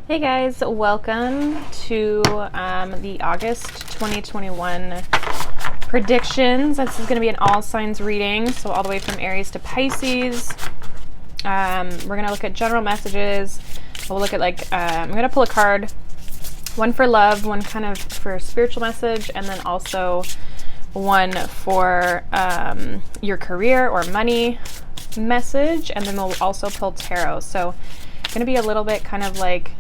Hey guys, welcome to the August 2021 predictions. This is going to be an all signs reading, so all the way from Aries to Pisces. We're going to look at general messages. We'll look at I'm going to pull a card, one for love, one kind of for a spiritual message, and then also one for your career or money message, and then we'll also pull tarot. So it's going to be a little bit kind of like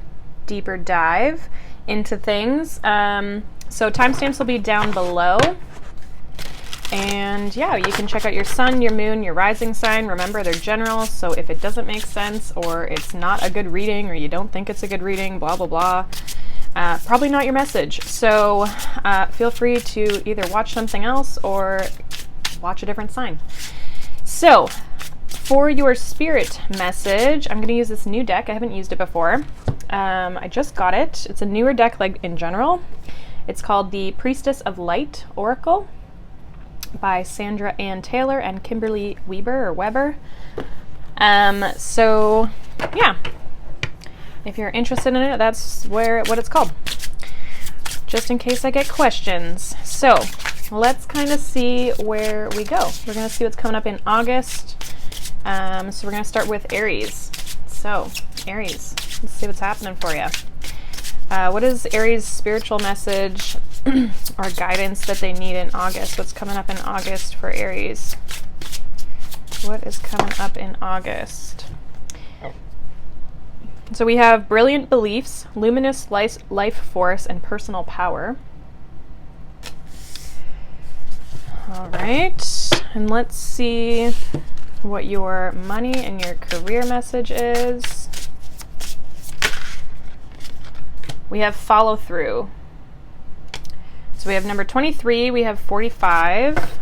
deeper dive into things. So timestamps will be down below. And yeah, you can check out your sun, your moon, your rising sign. Remember, they're general, so if it doesn't make sense or it's not a good reading or you don't think it's a good reading, blah, blah, blah, probably not your message. So feel free to either watch something else or watch a different sign. So for your spirit message, I'm going to use this new deck. I haven't used it before. I just got it. It's a newer deck, like in general. It's called the Priestess of Light Oracle by Sandra Ann Taylor and Kimberly Weber. So yeah, if you're interested in it, that's what it's called, just in case I get questions. So let's kind of see where we go. We're going to see what's coming up in August. So we're going to start with Aries. So Aries, let's see what's happening for you. What is Aries' spiritual message or guidance that they need in August? What's coming up in August for Aries? What is coming up in August? So we have brilliant beliefs, luminous life force, and personal power. All right, and let's see what your money and your career message is. We have follow through. So we have number 23, we have 45.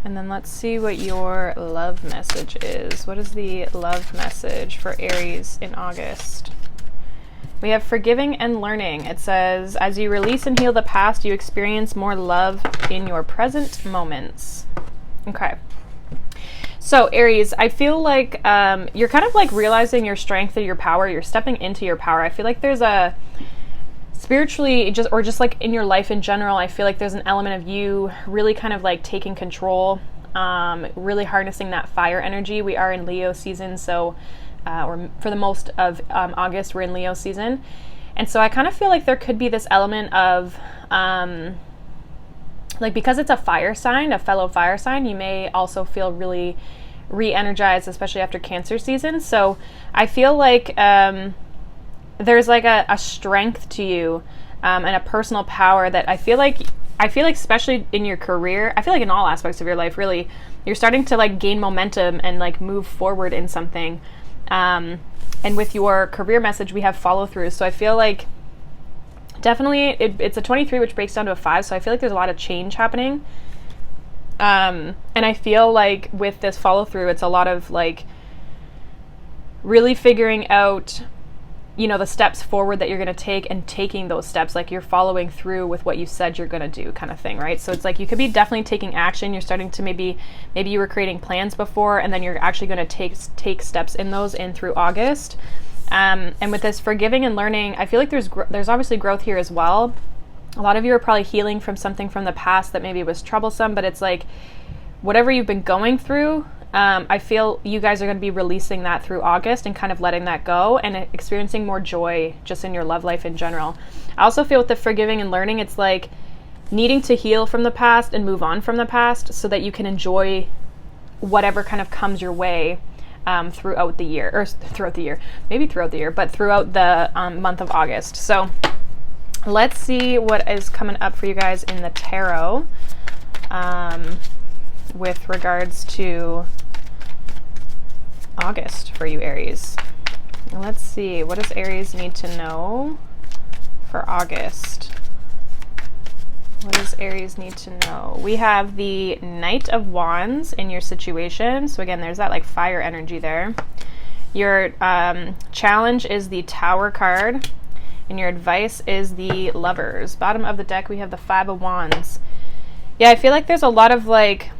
And then let's see what your love message is. What is the love message for Aries in August? We have forgiving and learning. It says, as you release and heal the past, you experience more love in your present moments. Okay. So Aries, I feel like you're kind of like realizing your strength and your power. You're stepping into your power. I feel like there's a spiritually just like in your life in general, I feel like there's an element of you really kind of like taking control, really harnessing that fire energy. We are in Leo season, so or for the most of August, we're in Leo season. And so I kind of feel like there could be this element of like, because it's a fire sign, a fellow fire sign, you may also feel really re-energized, especially after Cancer season. So I feel like there's like a strength to you and a personal power that I feel like especially in your career, I feel like in all aspects of your life, really, you're starting to like gain momentum and like move forward in something. And with your career message, we have follow through. So I feel like definitely it's a 23, which breaks down to a 5. So I feel like there's a lot of change happening. And I feel like with this follow through, it's a lot of like really figuring out, the steps forward that you're going to take and taking those steps. Like you're following through with what you said you're going to do, kind of thing, right? So it's like you could be definitely taking action. You're starting to maybe you were creating plans before, and then you're actually going to take steps in those through August. And with this forgiving and learning, I feel like there's obviously growth here as well. A lot of you are probably healing from something from the past that maybe was troublesome, but it's like whatever you've been going through, I feel you guys are going to be releasing that through August and kind of letting that go and experiencing more joy just in your love life in general. I also feel with the forgiving and learning, it's like needing to heal from the past and move on from the past so that you can enjoy whatever kind of comes your way throughout the year, but throughout the month of August. So let's see what is coming up for you guys in the tarot with regards to August for you, Aries. Let's see, what does Aries need to know for August? What does Aries need to know? We have the Knight of Wands in your situation. So again, there's that like fire energy there. Your challenge is the Tower card, and your advice is the Lovers. Bottom of the deck, we have the Five of Wands. Yeah, I feel like there's a lot of like,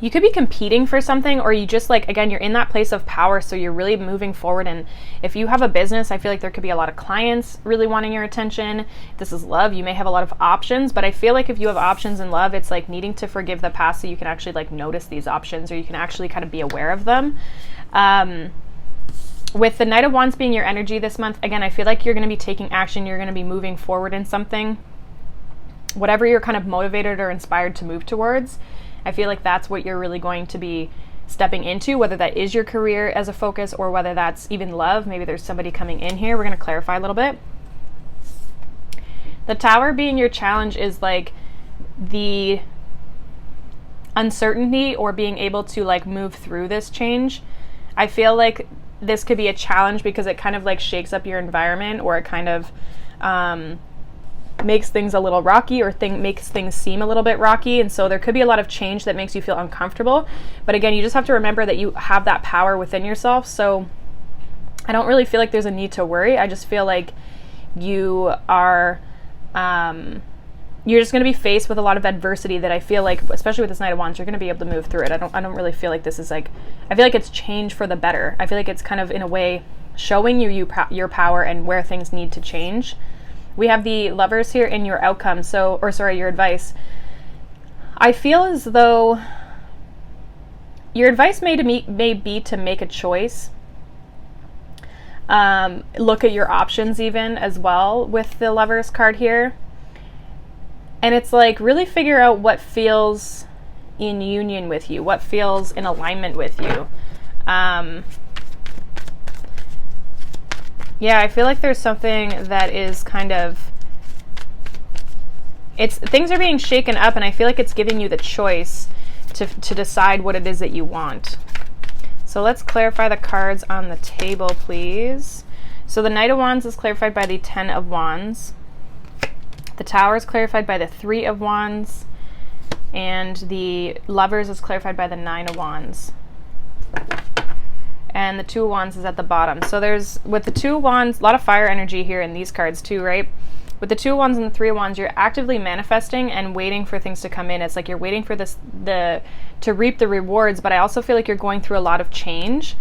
you could be competing for something, or you just like, again, you're in that place of power, so you're really moving forward. And if you have a business, I feel like there could be a lot of clients really wanting your attention. If this is love, you may have a lot of options, but I feel like if you have options in love, it's like needing to forgive the past so you can actually like notice these options, or you can actually kind of be aware of them. With the Knight of Wands being your energy this month, again, I feel like you're going to be taking action. You're going to be moving forward in something, whatever you're kind of motivated or inspired to move towards. I feel like that's what you're really going to be stepping into, whether that is your career as a focus or whether that's even love. Maybe there's somebody coming in here. We're going to clarify a little bit. The Tower being your challenge is like the uncertainty or being able to like move through this change. I feel like this could be a challenge because it kind of like shakes up your environment, or it kind of makes things a little rocky, or makes things seem a little bit rocky. And so there could be a lot of change that makes you feel uncomfortable. But again, you just have to remember that you have that power within yourself. So I don't really feel like there's a need to worry. I just feel like you are, you're just going to be faced with a lot of adversity that I feel like, especially with this Knight of Wands, you're going to be able to move through it. I don't really feel like this is like, I feel like it's change for the better. I feel like it's kind of in a way showing you your power and where things need to change. We have the Lovers here in your outcome. So, or sorry, your advice. I feel as though your advice may be to make a choice. Look at your options even as well with the Lovers card here. And it's like really figure out what feels in union with you, what feels in alignment with you. Yeah, I feel like there's something that is kind of, things are being shaken up, and I feel like it's giving you the choice to decide what it is that you want. So let's clarify the cards on the table, please. So the Knight of Wands is clarified by the Ten of Wands. The Tower is clarified by the Three of Wands. And the Lovers is clarified by the Nine of Wands. And the Two of Wands is at the bottom. So there's, with the Two of Wands, a lot of fire energy here in these cards too, right? With the Two of Wands and the Three of Wands, you're actively manifesting and waiting for things to come in. It's like you're waiting for to reap the rewards, but I also feel like you're going through a lot of change.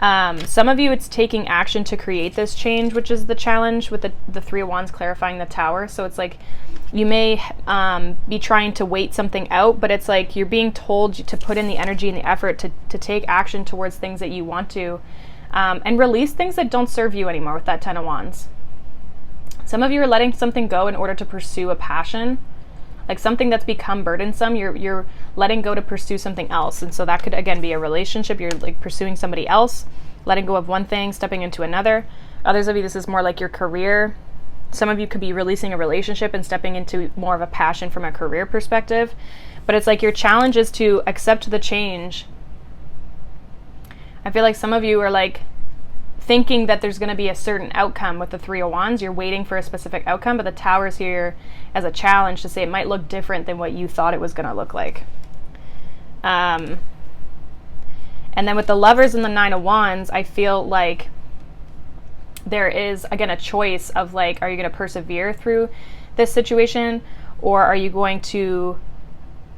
Some of you, it's taking action to create this change, which is the challenge with the Three of Wands clarifying the Tower. So it's like you may be trying to wait something out, but it's like you're being told to put in the energy and the effort to take action towards things that you want to, and release things that don't serve you anymore with that Ten of Wands. Some of you are letting something go in order to pursue a passion, like something that's become burdensome. You're letting go to pursue something else. And so that could, again, be a relationship. You're like pursuing somebody else, letting go of one thing, stepping into another. Others of you, this is more like your career. Some of you could be releasing a relationship and stepping into more of a passion from a career perspective. But it's like your challenge is to accept the change. I feel like some of you are like thinking that there's going to be a certain outcome with the Three of Wands. You're waiting for a specific outcome, but the Tower's here as a challenge to say it might look different than what you thought it was going to look like. And then with the Lovers and the Nine of Wands, I feel like there is, again, a choice of like, are you going to persevere through this situation, or are you going to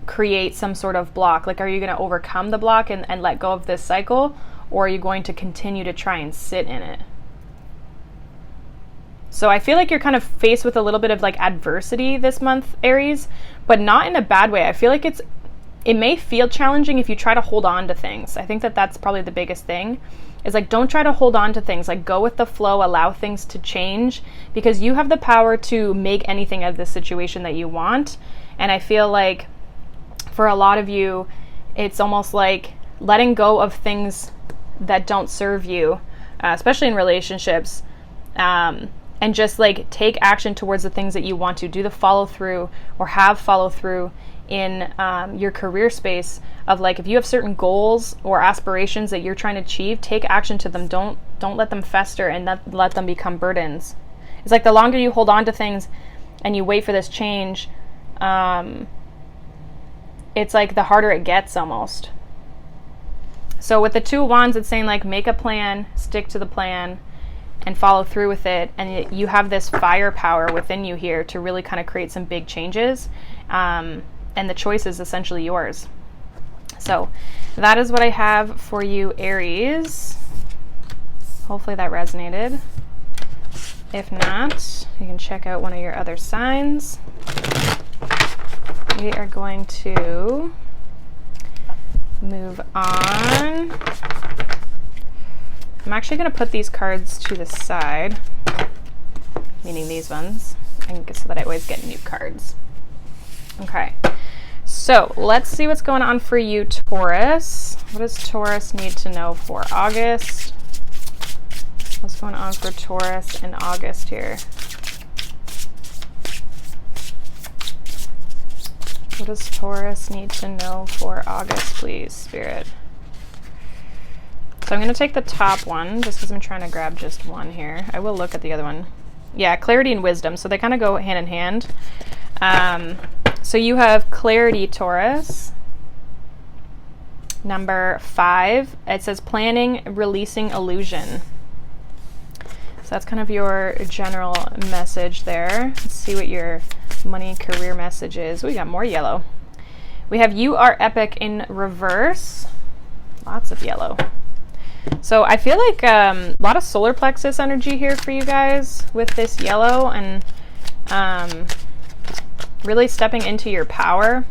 create some sort of block? Like, are you going to overcome the block and let go of this cycle, or are you going to continue to try and sit in it? So I feel like you're kind of faced with a little bit of like adversity this month, Aries, but not in a bad way. I feel like it may feel challenging if you try to hold on to things. I think that that's probably the biggest thing, is like, don't try to hold on to things. Like, go with the flow, allow things to change, because you have the power to make anything out of this situation that you want. And I feel like for a lot of you, it's almost like letting go of things that don't serve you, especially in relationships, and just like take action towards the things that you want to do, the follow through, or have follow through in your career space of like, if you have certain goals or aspirations that you're trying to achieve, take action to them. Don't let them fester and not let them become burdens. It's like the longer you hold on to things and you wait for this change, it's like the harder it gets almost. So with the Two of Wands, it's saying like, make a plan, stick to the plan, and follow through with it. And you have this firepower within you here to really kind of create some big changes. And the choice is essentially yours. So that is what I have for you, Aries. Hopefully that resonated. If not, you can check out one of your other signs. We are going to move on. I'm actually going to put these cards to the side, meaning these ones, so that I always get new cards. Okay, so let's see what's going on for you, Taurus. What does Taurus need to know for August? What's going on for Taurus in August here? What does Taurus need to know for August, please, Spirit? So I'm going to take the top one, just because I'm trying to grab just one here. I will look at the other one. Yeah, clarity and wisdom. So they kind of go hand in hand. So you have clarity, Taurus. Number 5. It says planning, releasing illusion. So that's kind of your general message there. Let's see what your money career message is. We got more yellow. We have you are epic in reverse. Lots of yellow. So I feel like a lot of solar plexus energy here for you guys with this yellow, and really stepping into your power.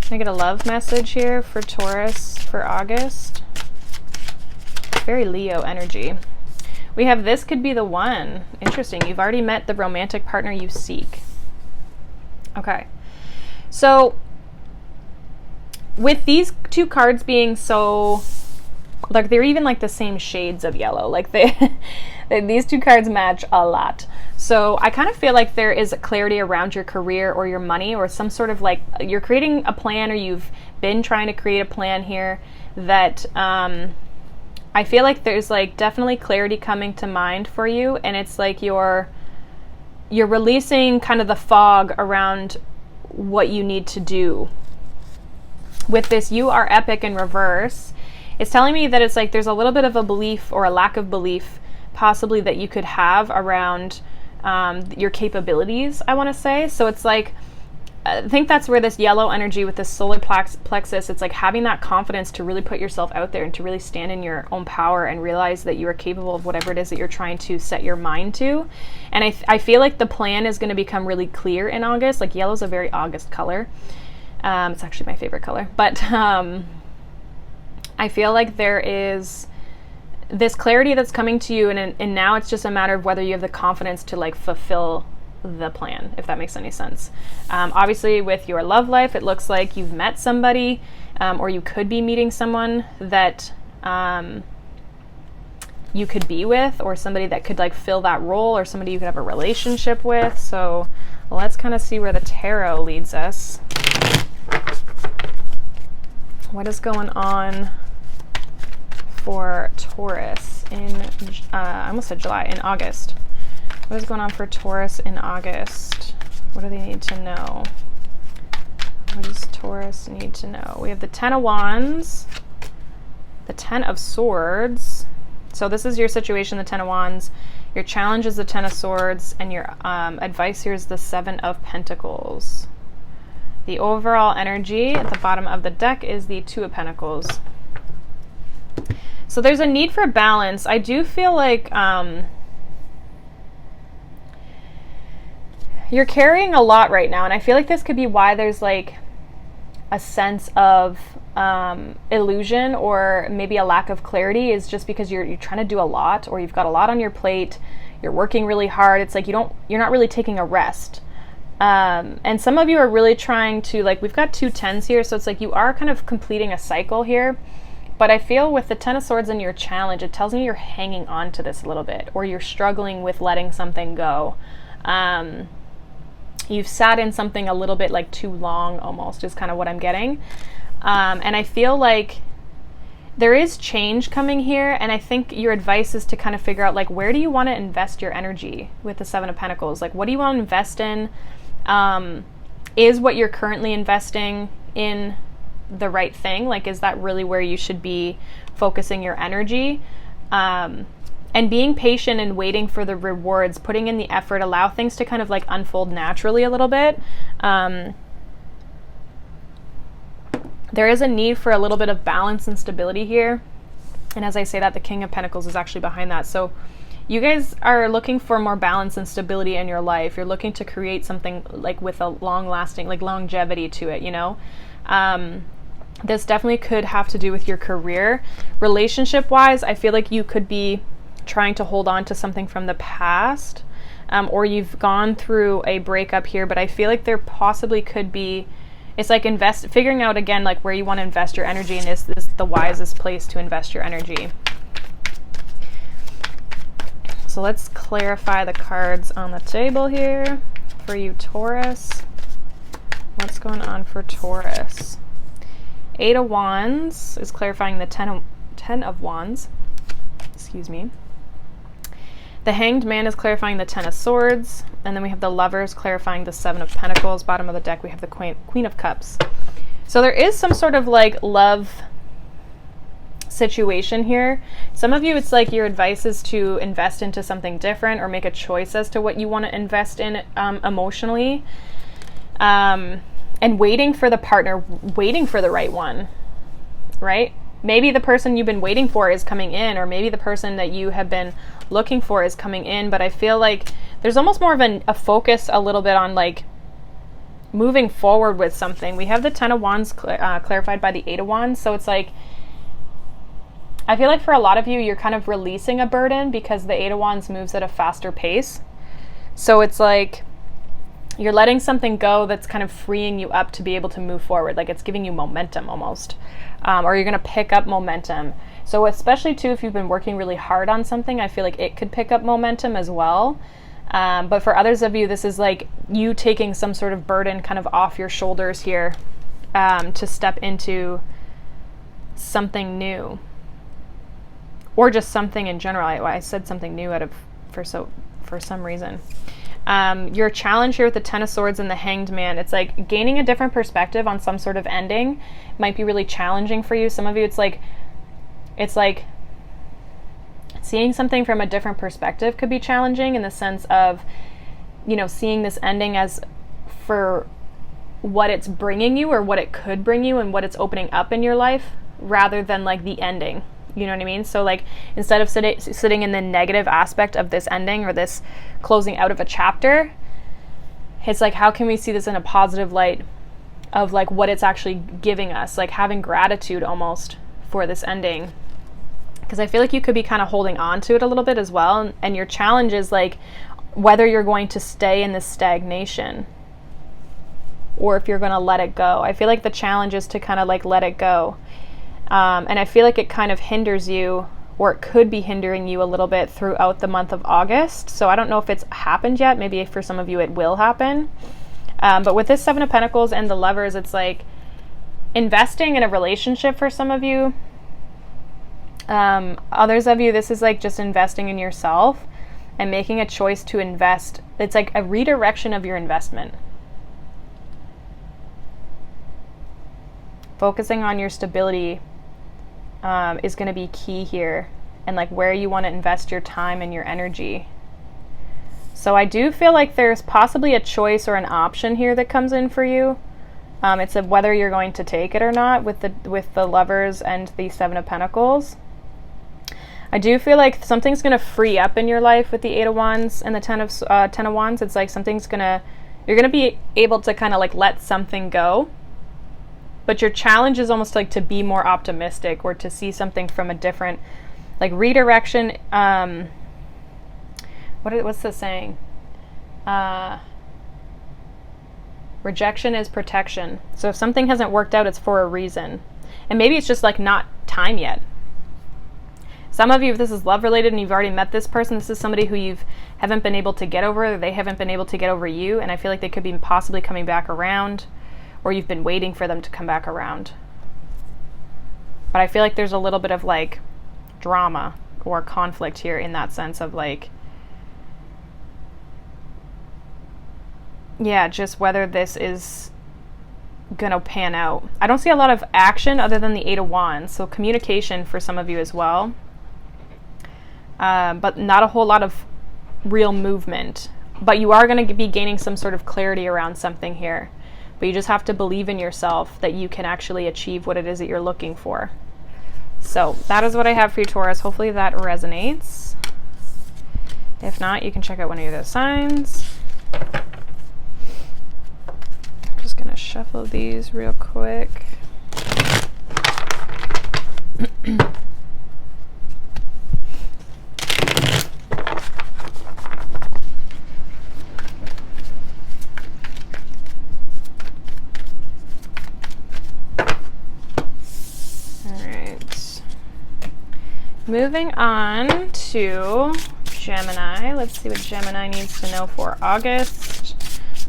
Can I get a love message here for Taurus for August? Very Leo energy. We have this could be the one. Interesting. You've already met the romantic partner you seek. Okay. So with these two cards being so, like, they're even like the same shades of yellow. Like these two cards match a lot. So I kind of feel like there is clarity around your career or your money, or some sort of like you're creating a plan, or you've been trying to create a plan here that I feel like there's like definitely clarity coming to mind for you, and it's like you're releasing kind of the fog around what you need to do. With this you are epic in reverse, it's telling me that it's like there's a little bit of a belief or a lack of belief possibly that you could have around your capabilities, I want to say. So it's like, I think that's where this yellow energy with this solar plexus, it's like having that confidence to really put yourself out there and to really stand in your own power and realize that you are capable of whatever it is that you're trying to set your mind to. And I feel like the plan is going to become really clear in August. Like yellow is a very August color. It's actually my favorite color. But I feel like there is this clarity that's coming to you, and now it's just a matter of whether you have the confidence to like fulfill the plan, if that makes any sense. Obviously with your love life, it looks like you've met somebody, or you could be meeting someone that you could be with, or somebody that could like fill that role, or somebody you could have a relationship with. So let's kind of see where the tarot leads us. What is going on for Taurus in I almost said July, in August? What is going on for Taurus in August? What do they need to know? What does Taurus need to know? We have the 10 of Wands, the 10 of Swords. So this is your situation, the 10 of Wands. Your challenge is the 10 of Swords, and your advice here is the 7 of Pentacles. The overall energy at the bottom of the deck is the 2 of Pentacles. So there's a need for balance. I do feel like you're carrying a lot right now, and I feel like this could be why there's like a sense of illusion, or maybe a lack of clarity, is just because you're trying to do a lot, or you've got a lot on your plate, you're working really hard. It's like you're not really taking a rest. And some of you are really trying to, like, we've got 2 10s here, so it's like you are kind of completing a cycle here. But I feel with the 10 of Swords and your challenge, it tells me you're hanging on to this a little bit, or you're struggling with letting something go. You've sat in something a little bit like too long, almost, is kind of what I'm getting. And I feel like there is change coming here, and I think your advice is to kind of figure out, like, where do you want to invest your energy with the 7 of Pentacles? Like, what do you want to invest in? Is what you're currently investing in the right thing? Like, is that really where you should be focusing your energy? And being patient and waiting for the rewards, putting in the effort, allow things to kind of like unfold naturally a little bit. There's There is a need for a little bit of balance and stability here. And as I say that, the King of Pentacles is actually behind that. So you guys are looking for more balance and stability in your life. You're looking to create something like with a long-lasting, like longevity to it, you know? This definitely could have to do with your career. Relationship-wise, I feel like you could be trying to hold on to something from the past, or you've gone through a breakup here, but I feel like there possibly could be, it's like figuring out again, like where you want to invest your energy, and is this the wisest place to invest your energy? So let's clarify the cards on the table here for you, Taurus. What's going on for Taurus? Eight of Wands is clarifying the Ten of Wands. Excuse me. The Hanged Man is clarifying the Ten of Swords. And then we have the Lovers clarifying the Seven of Pentacles. Bottom of the deck, we have the Queen of Cups. So there is some sort of like love situation here. Some of you, it's like your advice is to invest into something different or make a choice as to what you want to invest in emotionally. And waiting for the partner, waiting for the right one, right? Maybe the person you've been waiting for is coming in, or maybe the person that you have been looking for is coming in, but I feel like there's almost more of a focus a little bit on like moving forward with something. We have the Ten of Wands clarified by the Eight of Wands, so it's like, I feel like for a lot of you, you're kind of releasing a burden because the Eight of Wands moves at a faster pace. So it's like you're letting something go that's kind of freeing you up to be able to move forward. Like it's giving you momentum almost, or you're going to pick up momentum. So especially too, if you've been working really hard on something, I feel like it could pick up momentum as well. But for others of you, this is like you taking some sort of burden kind of off your shoulders here, to step into something new. Or just something in general. I said something new for some reason. Your challenge here with the Ten of Swords and the Hanged Man, it's like gaining a different perspective on some sort of ending might be really challenging for you. Some of you, it's like seeing something from a different perspective could be challenging, in the sense of, you know, seeing this ending as for what it's bringing you or what it could bring you and what it's opening up in your life, rather than like the ending. You know what I mean? So like instead of sitting in the negative aspect of this ending or this closing out of a chapter, it's like, how can we see this in a positive light of like what it's actually giving us, like having gratitude almost for this ending. Because I feel like you could be kind of holding on to it a little bit as well. And your challenge is like whether you're going to stay in this stagnation or if you're going to let it go. I feel like the challenge is to kind of like let it go. And I feel like it kind of hinders you, or it could be hindering you a little bit throughout the month of August. So I don't know if it's happened yet. Maybe for some of you it will happen. But with this Seven of Pentacles and the Lovers, it's like investing in a relationship for some of you. Others of you, this is like just investing in yourself and making a choice to invest. It's like a redirection of your investment. Focusing on your stability is going to be key here, and like where you want to invest your time and your energy. So I do feel like there's possibly a choice or an option here that comes in for you. It's of whether you're going to take it or not with the Lovers and the Seven of Pentacles. I do feel like something's going to free up in your life with the Eight of Wands and the Ten of Wands. It's like you're going to be able to kind of like let something go. But your challenge is almost like to be more optimistic, or to see something from a different, like redirection. What's the saying? Rejection is protection. So if something hasn't worked out, it's for a reason. And maybe it's just like not time yet. Some of you, if this is love related and you've already met this person, this is somebody who you haven't been able to get over, or they haven't been able to get over you. And I feel like they could be possibly coming back around, or you've been waiting for them to come back around. But I feel like there's a little bit of like drama or conflict here, in that sense of like, yeah, just whether this is gonna pan out. I don't see a lot of action other than the Eight of Wands, so communication for some of you as well. But not a whole lot of real movement. But you are going to be gaining some sort of clarity around something here. but you just have to believe in yourself that you can actually achieve what it is that you're looking for. So that is what I have for you, Taurus. Hopefully that resonates. If not, you can check out one of your other signs. I'm just going to shuffle these real quick. Moving on to Gemini. Let's see what Gemini needs to know for August.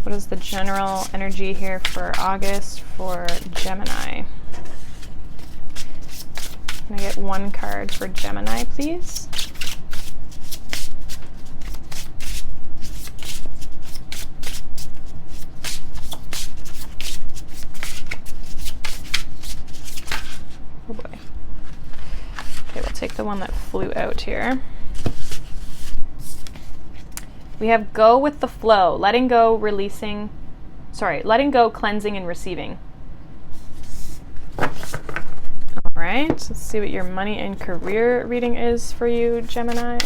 What is the general energy here for August for Gemini? Can I get one card for Gemini, please? Oh boy. Okay, we'll take the one that flew out here. We have go with the flow, letting go, releasing, letting go, cleansing, and receiving. All right, let's see what your money and career reading is for you, Gemini.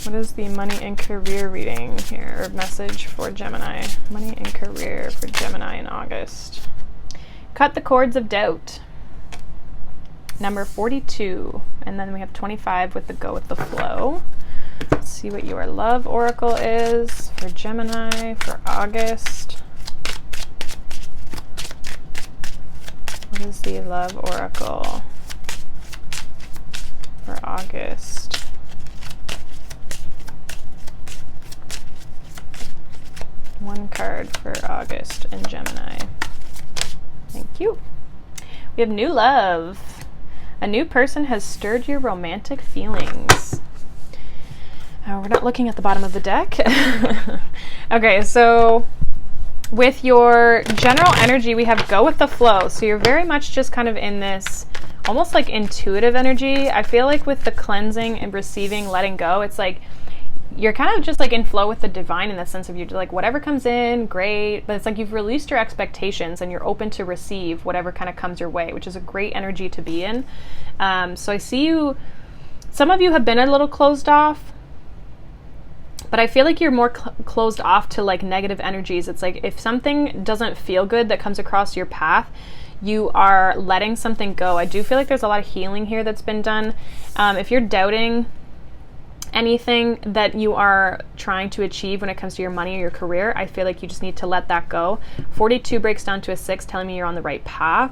What is the money and career reading here, or message for Gemini? Money and career for Gemini in August. Cut the cords of doubt. Number 42, and then we have 25 with the go with the flow. Let's see what your love oracle is for Gemini for August. What is the love oracle for August? One card for August in Gemini. Thank you. We have new love. A new person has stirred your romantic feelings. We're not looking at the bottom of the deck. Okay, so with your general energy, we have go with the flow. So you're very much just kind of in this almost like intuitive energy. I feel like with the cleansing and receiving, letting go, it's like you're kind of just like in flow with the divine in the sense of you're like, whatever comes in, great. But it's like you've released your expectations and you're open to receive whatever kind of comes your way, which is a great energy to be in. So I see you, some of you have been a little closed off, but I feel like you're more closed off to like negative energies. It's like if something doesn't feel good that comes across your path, you are letting something go. I do feel like there's a lot of healing here that's been done. If you're doubting anything that you are trying to achieve when it comes to your money or your career, I feel like you just need to let that go. 42 breaks down to a 6, telling me you're on the right path.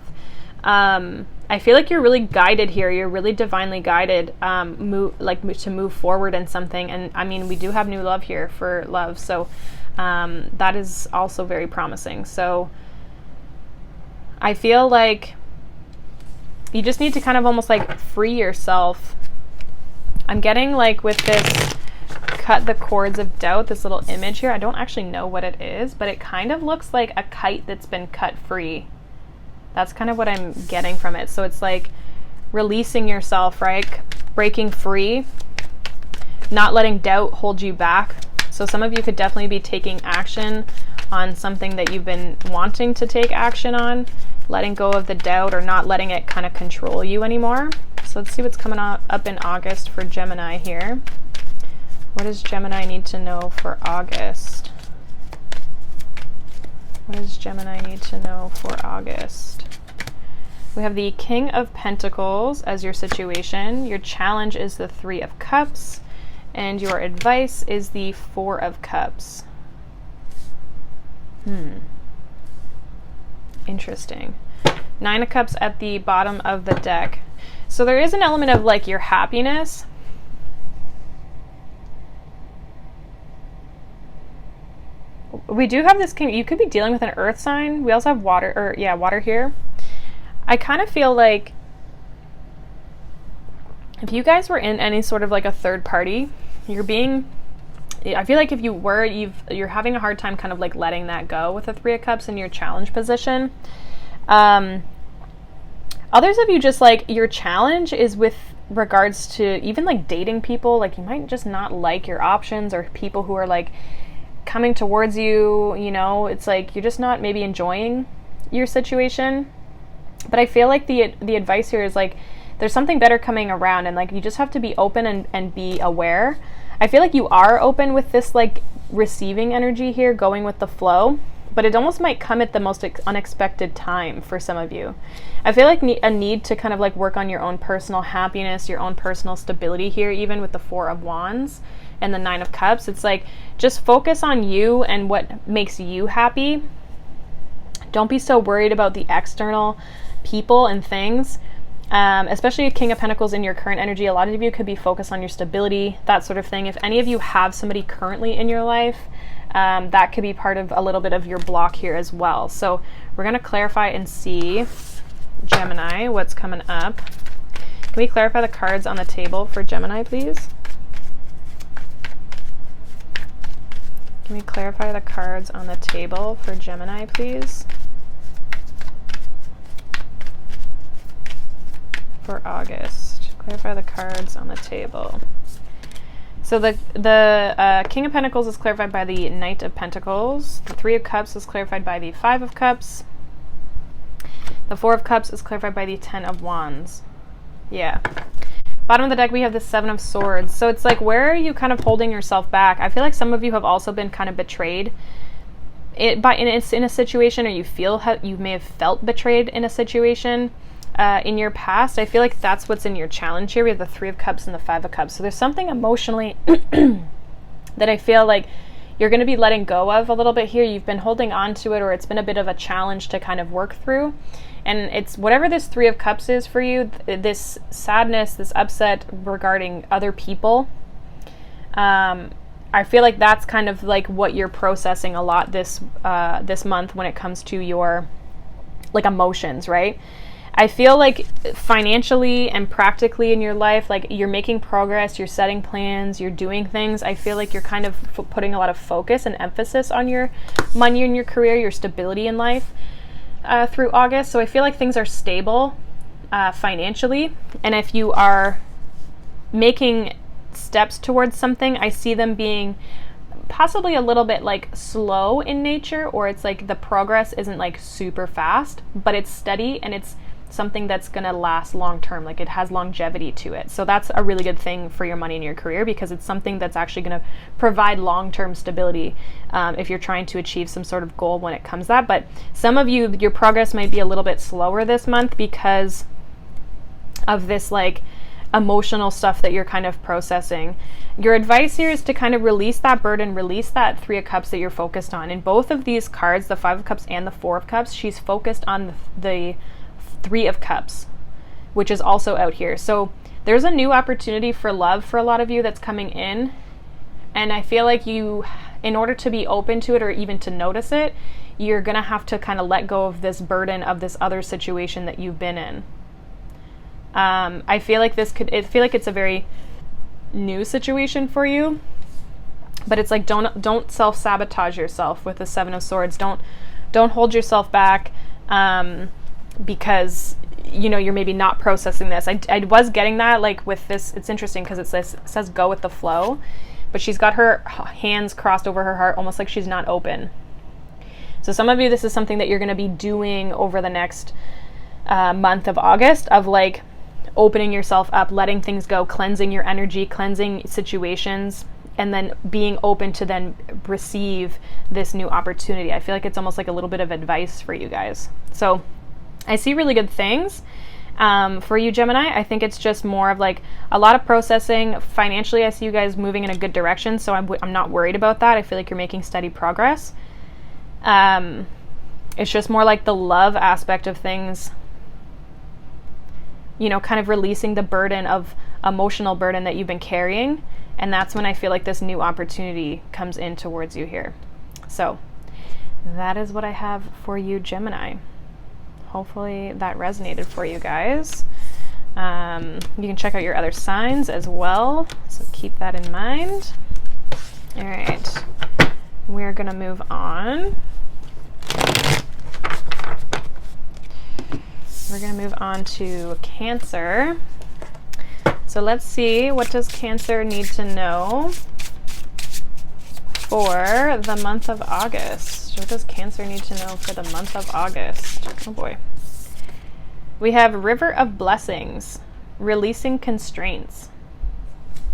I feel like you're really guided here. You're really divinely guided, to move forward in something. And I mean, we do have new love here for love. So that is also very promising. So I feel like you just need to kind of almost like free yourself. I'm getting like with this cut the cords of doubt, this little image here. I don't actually know what it is, but it kind of looks like a kite that's been cut free. That's kind of what I'm getting from it. So it's like releasing yourself, right? Breaking free, not letting doubt hold you back. So some of you could definitely be taking action on something that you've been wanting to take action on, letting go of the doubt or not letting it kind of control you anymore. So let's see what's coming up in August for Gemini here. What does Gemini need to know for August? What does Gemini need to know for August? We have the King of Pentacles as your situation. Your challenge is the 3 of Cups. And your advice is the 4 of Cups. Interesting. 9 of Cups at the bottom of the deck. So there is an element of like your happiness. We do have this king. You could be dealing with an earth sign. We also have water, water here. I kind of feel like if you guys were in any sort of like a third party, I feel like if you were, you're having a hard time kind of like letting that go with the 3 of Cups in your challenge position. Others of you just like your challenge is with regards to even like dating people. Like you might just not like your options or people who are like coming towards you, you know, it's like you're just not maybe enjoying your situation. But I feel like the advice here is like there's something better coming around, and like you just have to be open and be aware. I feel like you are open with this like receiving energy here, going with the flow, but it almost might come at the most unexpected time for some of you. I feel like a need to kind of like work on your own personal happiness, your own personal stability here, even with the 4 of Wands and the 9 of Cups. It's like just focus on you and what makes you happy. Don't be so worried about the external people and things. Especially King of Pentacles in your current energy, a lot of you could be focused on your stability, that sort of thing. If any of you have somebody currently in your life, that could be part of a little bit of your block here as well. So we're going to clarify and see, Gemini, what's coming up. Can we clarify the cards on the table for Gemini, please? Can we clarify the cards on the table for Gemini, please? For August. Clarify the cards on the table. So the King of Pentacles is clarified by the Knight of Pentacles. The 3 of Cups is clarified by the 5 of Cups. The 4 of Cups is clarified by the 10 of Wands. Yeah. Bottom of the deck, we have the 7 of Swords. So it's like, where are you kind of holding yourself back? I feel like some of you have also been kind of betrayed in a situation, or you may have felt betrayed in a situation in your past. I feel like that's what's in your challenge here. We have the 3 of Cups and the 5 of Cups. So there's something emotionally that I feel like you're going to be letting go of a little bit here. You've been holding on to it, or it's been a bit of a challenge to kind of work through. And it's whatever this 3 of Cups is for you, this sadness, this upset regarding other people. I feel like that's kind of like what you're processing a lot this month when it comes to your like emotions, right? I feel like financially and practically in your life, like you're making progress, you're setting plans, you're doing things. I feel like you're kind of putting a lot of focus and emphasis on your money and your career, your stability in life through August. So I feel like things are stable financially. And if you are making steps towards something, I see them being possibly a little bit like slow in nature, or it's like the progress isn't like super fast, but it's steady and it's something that's going to last long term, like it has longevity to it. So that's a really good thing for your money and your career, because it's something that's actually going to provide long-term stability if you're trying to achieve some sort of goal when it comes to that. But some of you, your progress might be a little bit slower this month because of this like emotional stuff that you're kind of processing. Your advice here is to kind of release that burden, release that 3 of Cups that you're focused on. In both of these cards, the 5 of Cups and the 4 of Cups, she's focused on the 3 of Cups, which is also out here. So there's a new opportunity for love for a lot of you that's coming in. And I feel like you, in order to be open to it or even to notice it, you're going to have to kind of let go of this burden of this other situation that you've been in. I feel like it's a very new situation for you, but it's like, don't self-sabotage yourself with the 7 of Swords. Don't hold yourself back, because you know you're maybe not processing this. I was getting that like with this. It's interesting because it says go with the flow, but she's got her hands crossed over her heart, almost like she's not open. So some of you, this is something that you're going to be doing over the next month of August, of like opening yourself up, letting things go, cleansing your energy, cleansing situations, and then being open to then receive this new opportunity. I feel like it's almost like a little bit of advice for you guys. So I see really good things for you, Gemini. I think it's just more of like a lot of processing. Financially, I see you guys moving in a good direction, so I'm not worried about that. I feel like you're making steady progress. It's just more like the love aspect of things, you know, kind of releasing the burden of emotional burden that you've been carrying. And that's when I feel like this new opportunity comes in towards you here. So that is what I have for you, Gemini. Hopefully that resonated for you guys. You can check out your other signs as well, so keep that in mind. All right, we're gonna move on. We're gonna move on to Cancer. So let's see, what does Cancer need to know for the month of August? What does Cancer need to know for the month of August? Oh boy. We have River of Blessings, releasing constraints.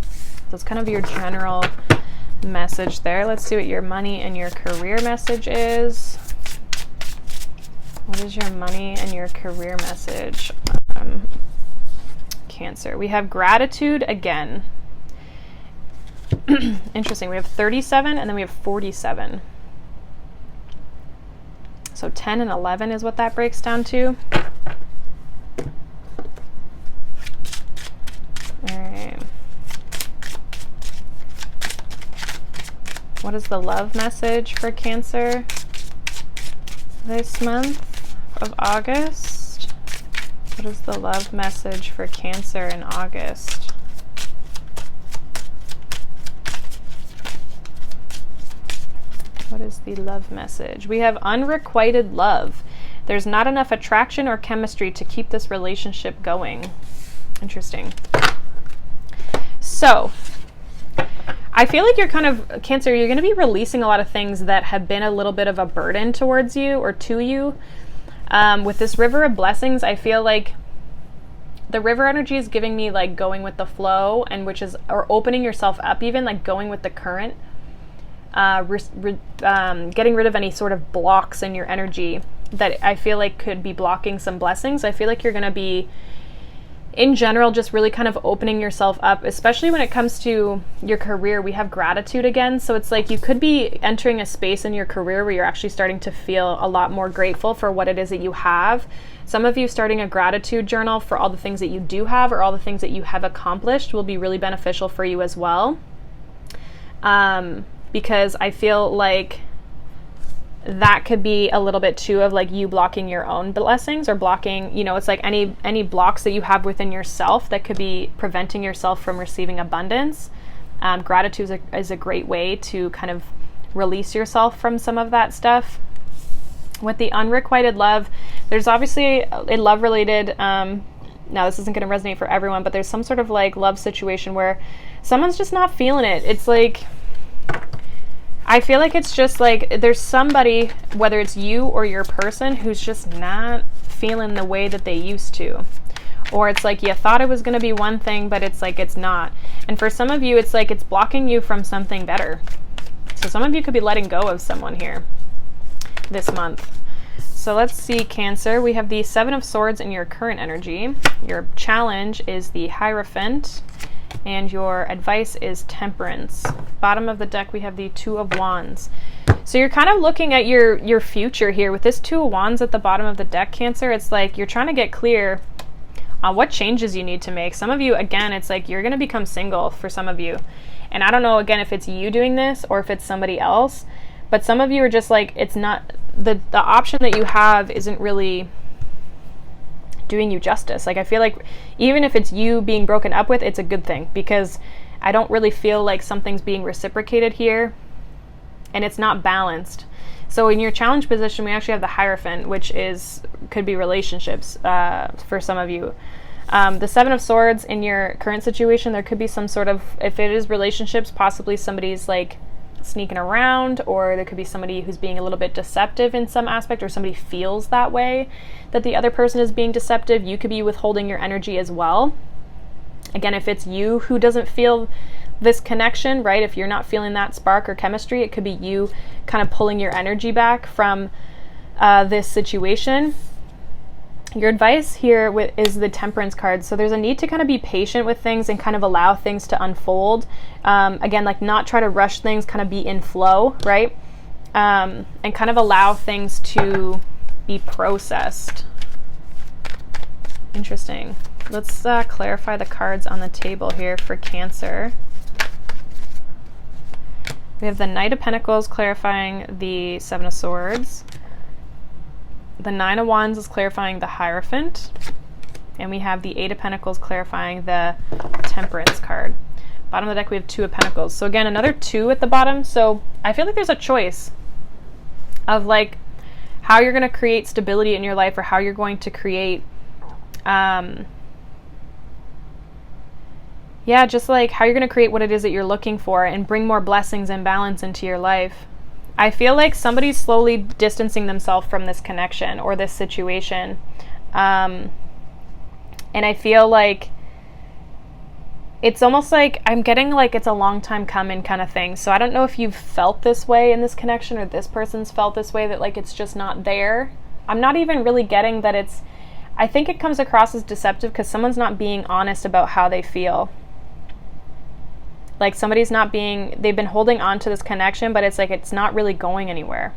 So it's kind of your general message there. Let's see what your money and your career message is. What is your money and your career message? Cancer. We have gratitude again. Interesting. We have 37 and then we have 47. So 10 and 11 is what that breaks down to. All right. What is the love message for Cancer this month of August? What is the love message for Cancer in August? What is the love message? We have unrequited love. There's not enough attraction or chemistry to keep this relationship going. Interesting. So, I feel like you're kind of, Cancer, you're going to be releasing a lot of things that have been a little bit of a burden towards you or to you. With this River of Blessings, I feel like the river energy is giving me like going with the flow, and which is, or opening yourself up even, like going with the current. Getting rid of any sort of blocks in your energy that I feel like could be blocking some blessings. I feel like you're going to be, in general, just really kind of opening yourself up, especially when it comes to your career. We have gratitude again. So it's like you could be entering a space in your career where you're actually starting to feel a lot more grateful for what it is that you have. Some of you starting a gratitude journal for all the things that you do have or all the things that you have accomplished will be really beneficial for you as well. Because I feel like that could be a little bit too of like you blocking your own blessings, or blocking, you know, it's like any blocks that you have within yourself that could be preventing yourself from receiving abundance. Gratitude is a great way to kind of release yourself from some of that stuff. With the unrequited love, there's obviously a love related, now this isn't going to resonate for everyone, but there's some sort of like love situation where someone's just not feeling it. It's like, I feel like it's just like there's somebody, whether it's you or your person, who's just not feeling the way that they used to. Or it's like you thought it was going to be one thing, but it's like it's not. And for some of you, it's like it's blocking you from something better. So some of you could be letting go of someone here this month. So let's see, Cancer. We have the Seven of Swords in your current energy. Your challenge is the Hierophant. And your advice is Temperance. Bottom of the deck, we have the Two of Wands. So you're kind of looking at your future here. With this Two of Wands at the bottom of the deck, Cancer, it's like you're trying to get clear on what changes you need to make. Some of you, again, it's like you're going to become single for some of you. And I don't know, again, if it's you doing this or if it's somebody else. But some of you are just like, it's not, the option that you have isn't really doing you justice. Like I feel like even if it's you being broken up with, it's a good thing, because I don't really feel like something's being reciprocated here and it's not balanced. So in your challenge position, we actually have the Hierophant, which could be relationships for some of you. The Seven of Swords in your current situation, there could be some sort of, if it is relationships, possibly somebody's like sneaking around, or there could be somebody who's being a little bit deceptive in some aspect, or somebody feels that way, that the other person is being deceptive. You could be withholding your energy as well. Again, if it's you who doesn't feel this connection, right? If you're not feeling that spark or chemistry, it could be you kind of pulling your energy back from this situation. Your advice here is the Temperance card. So there's a need to kind of be patient with things and kind of allow things to unfold. Again, like not try to rush things, kind of be in flow, right? And kind of allow things to be processed. Interesting. Let's clarify the cards on the table here for Cancer. We have the Knight of Pentacles clarifying the Seven of Swords. The Nine of Wands is clarifying the Hierophant. And we have the Eight of Pentacles clarifying the Temperance card. Bottom of the deck, we have Two of Pentacles. So again, another two at the bottom. So I feel like there's a choice of like how you're going to create stability in your life, or how you're going to create yeah, just like how you're going to create what it is that you're looking for and bring more blessings and balance into your life. I feel like somebody's slowly distancing themselves from this connection or this situation. And I feel like it's almost like I'm getting like it's a long time coming kind of thing. So I don't know if you've felt this way in this connection or this person's felt this way, that like it's just not there. I'm not even really getting that it's, I think it comes across as deceptive because someone's not being honest about how they feel. Like somebody's not being, they've been holding on to this connection, but it's like it's not really going anywhere.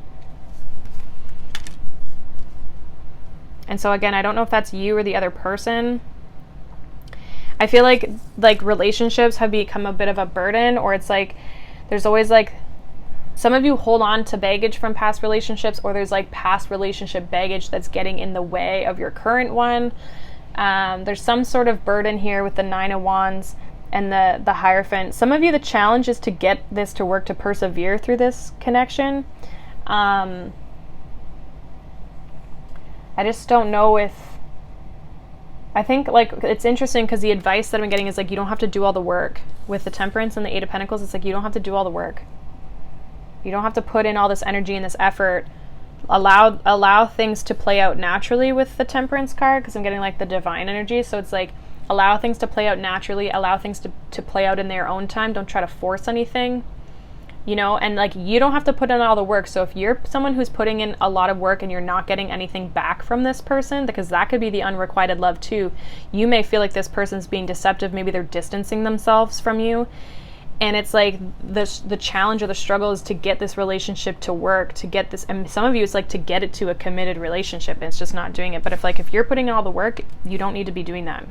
And so again, I don't know if that's you or the other person. I feel like relationships have become a bit of a burden, or it's like there's always like, some of you hold on to baggage from past relationships, or there's like past relationship baggage that's getting in the way of your current one. There's some sort of burden here with the 9 of Wands and the Hierophant. Some of you, the challenge is to get this to work, to persevere through this connection. I just don't know if, I think like it's interesting because the advice that I'm getting is like you don't have to do all the work. With the Temperance and the 8 of Pentacles, it's like you don't have to do all the work. You don't have to put in all this energy and this effort. Allow things to play out naturally with the Temperance card, because I'm getting like the divine energy. So it's like allow things to play out naturally, allow things to play out in their own time. Don't try to force anything, you know, and like you don't have to put in all the work. So if you're someone who's putting in a lot of work and you're not getting anything back from this person, because that could be the unrequited love too. You may feel like this person's being deceptive. Maybe they're distancing themselves from you. And it's like the challenge or the struggle is to get this relationship to work, to get this, and some of you it's like to get it to a committed relationship, and it's just not doing it. But if you're putting in all the work, you don't need to be doing that.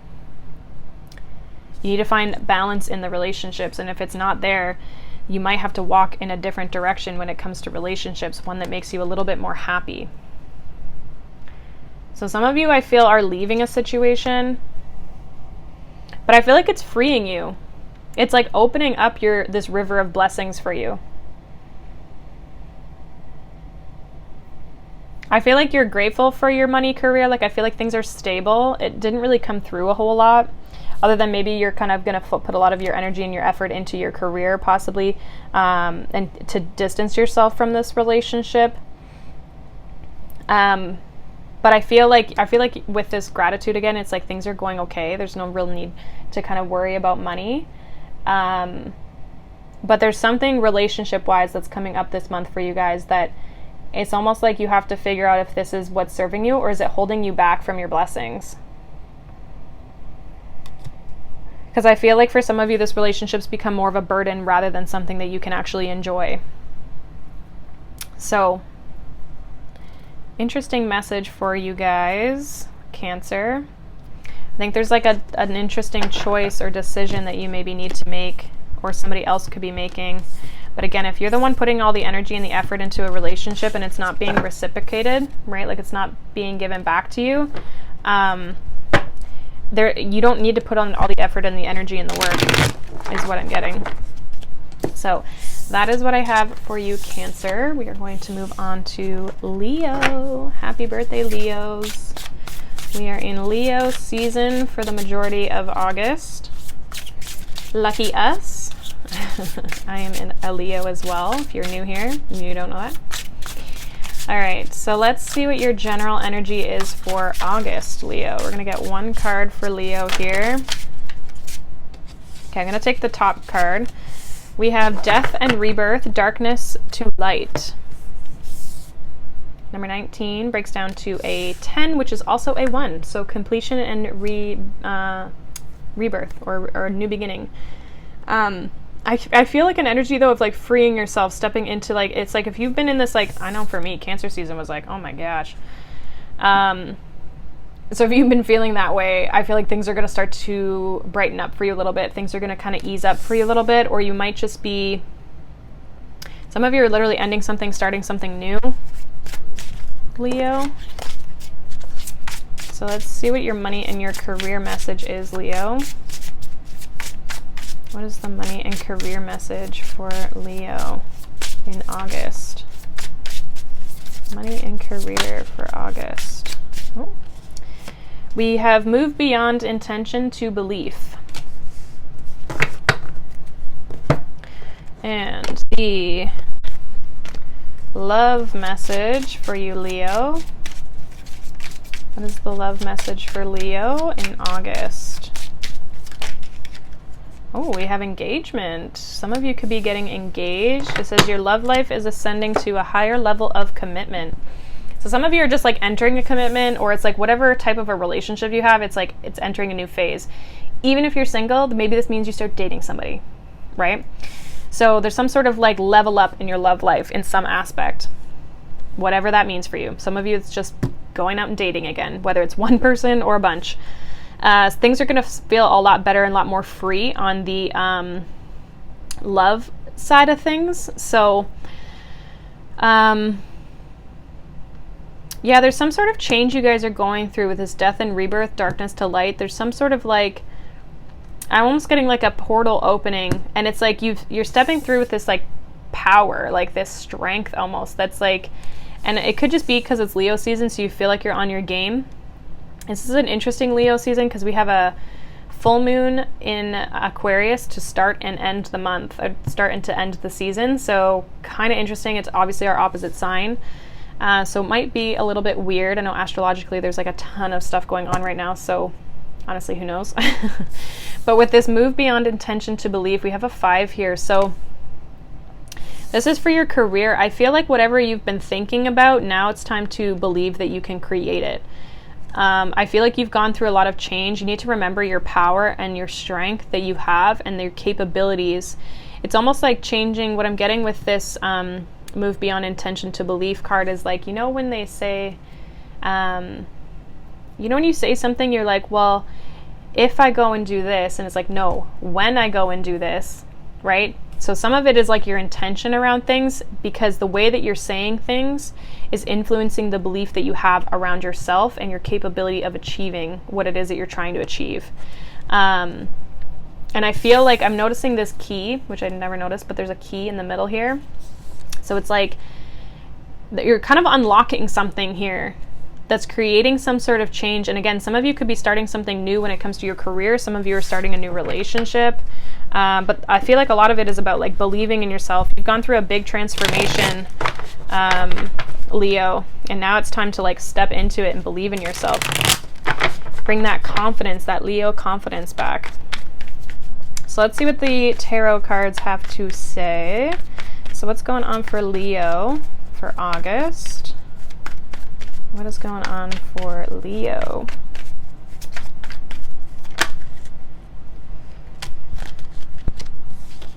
You need to find balance in the relationships, and if it's not there, you might have to walk in a different direction when it comes to relationships, one that makes you a little bit more happy. So some of you, I feel, are leaving a situation, but I feel like it's freeing you. It's like opening up this river of blessings for you. I feel like you're grateful for your money career. Like I feel like things are stable. It didn't really come through a whole lot, other than maybe you're kind of going to put a lot of your energy and your effort into your career possibly, and to distance yourself from this relationship. But I feel like with this gratitude again, it's like things are going okay. There's no real need to kind of worry about money. But there's something relationship wise that's coming up this month for you guys that it's almost like you have to figure out if this is what's serving you or is it holding you back from your blessings. Because I feel like for some of you, this relationship's become more of a burden rather than something that you can actually enjoy. So, interesting message for you guys, Cancer. I think there's like an interesting choice or decision that you maybe need to make, or somebody else could be making. But again, if you're the one putting all the energy and the effort into a relationship and it's not being reciprocated, right? Like it's not being given back to you, you don't need to put on all the effort and the energy and the work, is what I'm getting. So that is what I have for you, Cancer. We are going to move on to Leo. Happy birthday, Leos. We are in Leo season for the majority of August. Lucky us. I am in a Leo as well, if you're new here and you don't know that. All right, so let's see what your general energy is for August, Leo. We're going to get one card for Leo here. Okay, I'm going to take the top card. We have Death and Rebirth, Darkness to Light. Number 19 breaks down to a 10, which is also a 1. So completion and rebirth or a new beginning. I feel like an energy though of like freeing yourself, stepping into like, it's like if you've been in this, like, I know for me, Cancer season was like, oh my gosh. So if you've been feeling that way, I feel like things are going to start to brighten up for you a little bit. Things are going to kind of ease up for you a little bit, or you might just be, some of you are literally ending something, starting something new, Leo. So let's see what your money and your career message is, Leo. What is the money and career message for Leo in August? Money and career for August. Oh. We have moved beyond intention to belief. And the love message for you, Leo. What is the love message for Leo in August? Oh, we have engagement. Some of you could be getting engaged. It says your love life is ascending to a higher level of commitment. So some of you are just like entering a commitment, or it's like whatever type of a relationship you have, it's like it's entering a new phase. Even if you're single, maybe this means you start dating somebody, right? So there's some sort of like level up in your love life in some aspect, whatever that means for you. Some of you, it's just going out and dating again, whether it's one person or a bunch. Things are going to feel a lot better and a lot more free on the love side of things. So, yeah, there's some sort of change you guys are going through with this death and rebirth, darkness to light. There's some sort of like, I'm almost getting like a portal opening, and it's like you're stepping through with this like power, like this strength almost. That's like, and it could just be because it's Leo season, so you feel like you're on your game. This is an interesting Leo season because we have a full moon in Aquarius to start and end the month, or start and to end the season. So kind of interesting. It's obviously our opposite sign. So it might be a little bit weird. I know astrologically there's like a ton of stuff going on right now, so honestly, who knows? But with this move beyond intention to believe, we have a 5 here. So this is for your career. I feel like whatever you've been thinking about, now it's time to believe that you can create it. I feel like you've gone through a lot of change. You need to remember your power and your strength that you have and your capabilities. It's almost like changing. What I'm getting with this move beyond intention to belief card is like, you know, when they say, you know, when you say something, you're like, well, if I go and do this, and it's like, no, when I go and do this, right? So some of it is like your intention around things, because the way that you're saying things is influencing the belief that you have around yourself and your capability of achieving what it is that you're trying to achieve. And I feel like I'm noticing this key, which I never noticed, but there's a key in the middle here. So it's like you're kind of unlocking something here that's creating some sort of change. And again, some of you could be starting something new when it comes to your career. Some of you are starting a new relationship. But I feel like a lot of it is about like believing in yourself. You've gone through a big transformation, Leo, and now it's time to like step into it and believe in yourself. Bring that confidence, that Leo confidence back. So let's see what the tarot cards have to say. So what's going on for Leo for August? What is going on for Leo?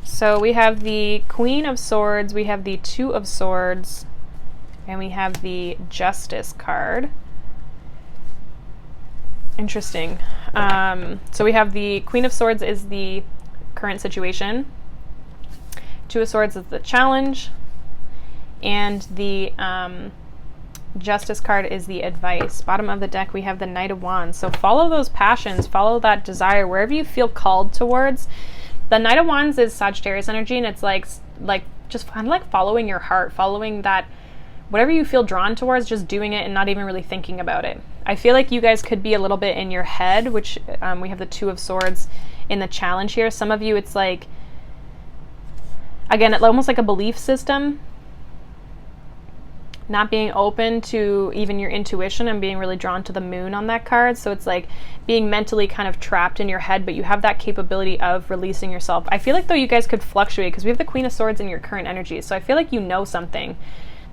So we have the Queen of Swords, we have the Two of Swords, and we have the Justice card. Interesting. So we have the Queen of Swords is the current situation. Two of Swords is the challenge. And the Justice card is the advice. Bottom of the deck, we have the Knight of Wands. So follow those passions, follow that desire, wherever you feel called towards. The Knight of Wands is Sagittarius energy, and it's like just kind of like following your heart, following that, whatever you feel drawn towards, just doing it and not even really thinking about it. I feel like you guys could be a little bit in your head, which we have the Two of Swords in the challenge here. Some of you, it's like, again, almost like a belief system, not being open to even your intuition and being really drawn to the moon on that card. So it's like being mentally kind of trapped in your head, but you have that capability of releasing yourself. I feel like though you guys could fluctuate because we have the Queen of Swords in your current energy. So I feel like you know something.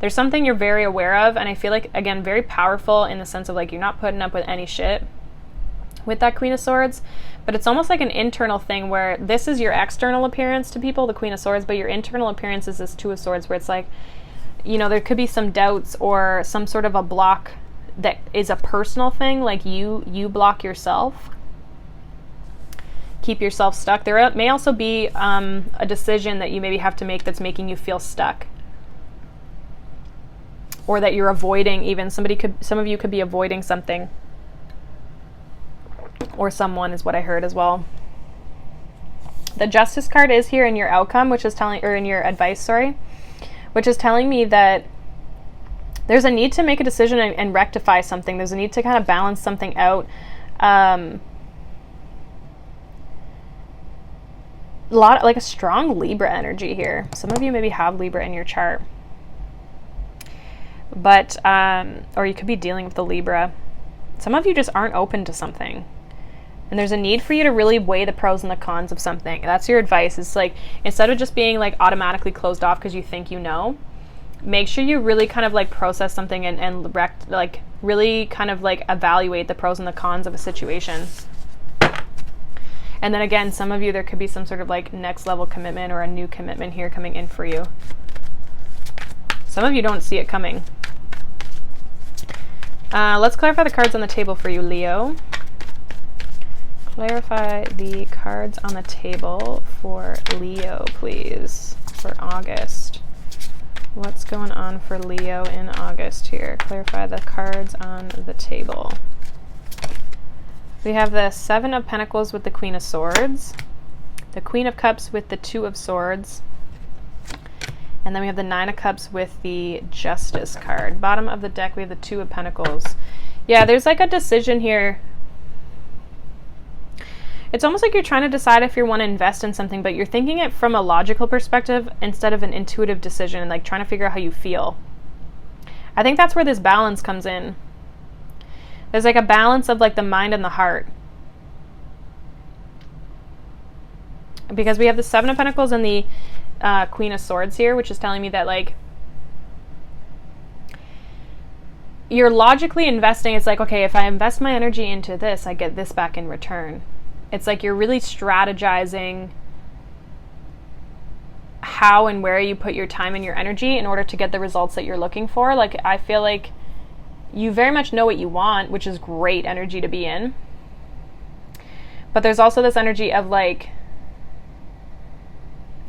There's something you're very aware of, and I feel like, again, very powerful in the sense of like you're not putting up with any shit with that Queen of Swords, but it's almost like an internal thing where this is your external appearance to people, the Queen of Swords, but your internal appearance is this Two of Swords, where it's like, you know, there could be some doubts or some sort of a block that is a personal thing, like you block yourself, keep yourself stuck. There may also be a decision that you maybe have to make that's making you feel stuck, or that you're avoiding. Even some of you could be avoiding something or someone, is what I heard as well. The Justice card is here in your outcome, which is telling, or in your advice, sorry, which is telling me that there's a need to make a decision and rectify something. There's a need to kind of balance something out. like a strong Libra energy here. Some of you maybe have Libra in your chart. But, or you could be dealing with the Libra. Some of you just aren't open to something. And there's a need for you to really weigh the pros and the cons of something. That's your advice. It's like, instead of just being like automatically closed off because you think you know, make sure you really kind of like process something and like really kind of like evaluate the pros and the cons of a situation. And then again, some of you, there could be some sort of like next level commitment or a new commitment here coming in for you. Some of you don't see it coming. Let's clarify the cards on the table for you, Leo. Clarify the cards on the table for Leo, please, for August. What's going on for Leo in August here? Clarify the cards on the table. We have the Seven of Pentacles with the Queen of Swords, the Queen of Cups with the Two of Swords, and then we have the Nine of Cups with the Justice card. Bottom of the deck, we have the Two of Pentacles. Yeah, there's like a decision here. It's almost like you're trying to decide if you want to invest in something, but you're thinking it from a logical perspective instead of an intuitive decision, like trying to figure out how you feel. I think that's where this balance comes in. There's like a balance of like the mind and the heart. Because we have the Seven of Pentacles and the Queen of Swords here, which is telling me that like you're logically investing. It's like, okay, if I invest my energy into this, I get this back in return. It's like you're really strategizing how and where you put your time and your energy in order to get the results that you're looking for. Like, I feel like you very much know what you want, which is great energy to be in. But there's also this energy of like,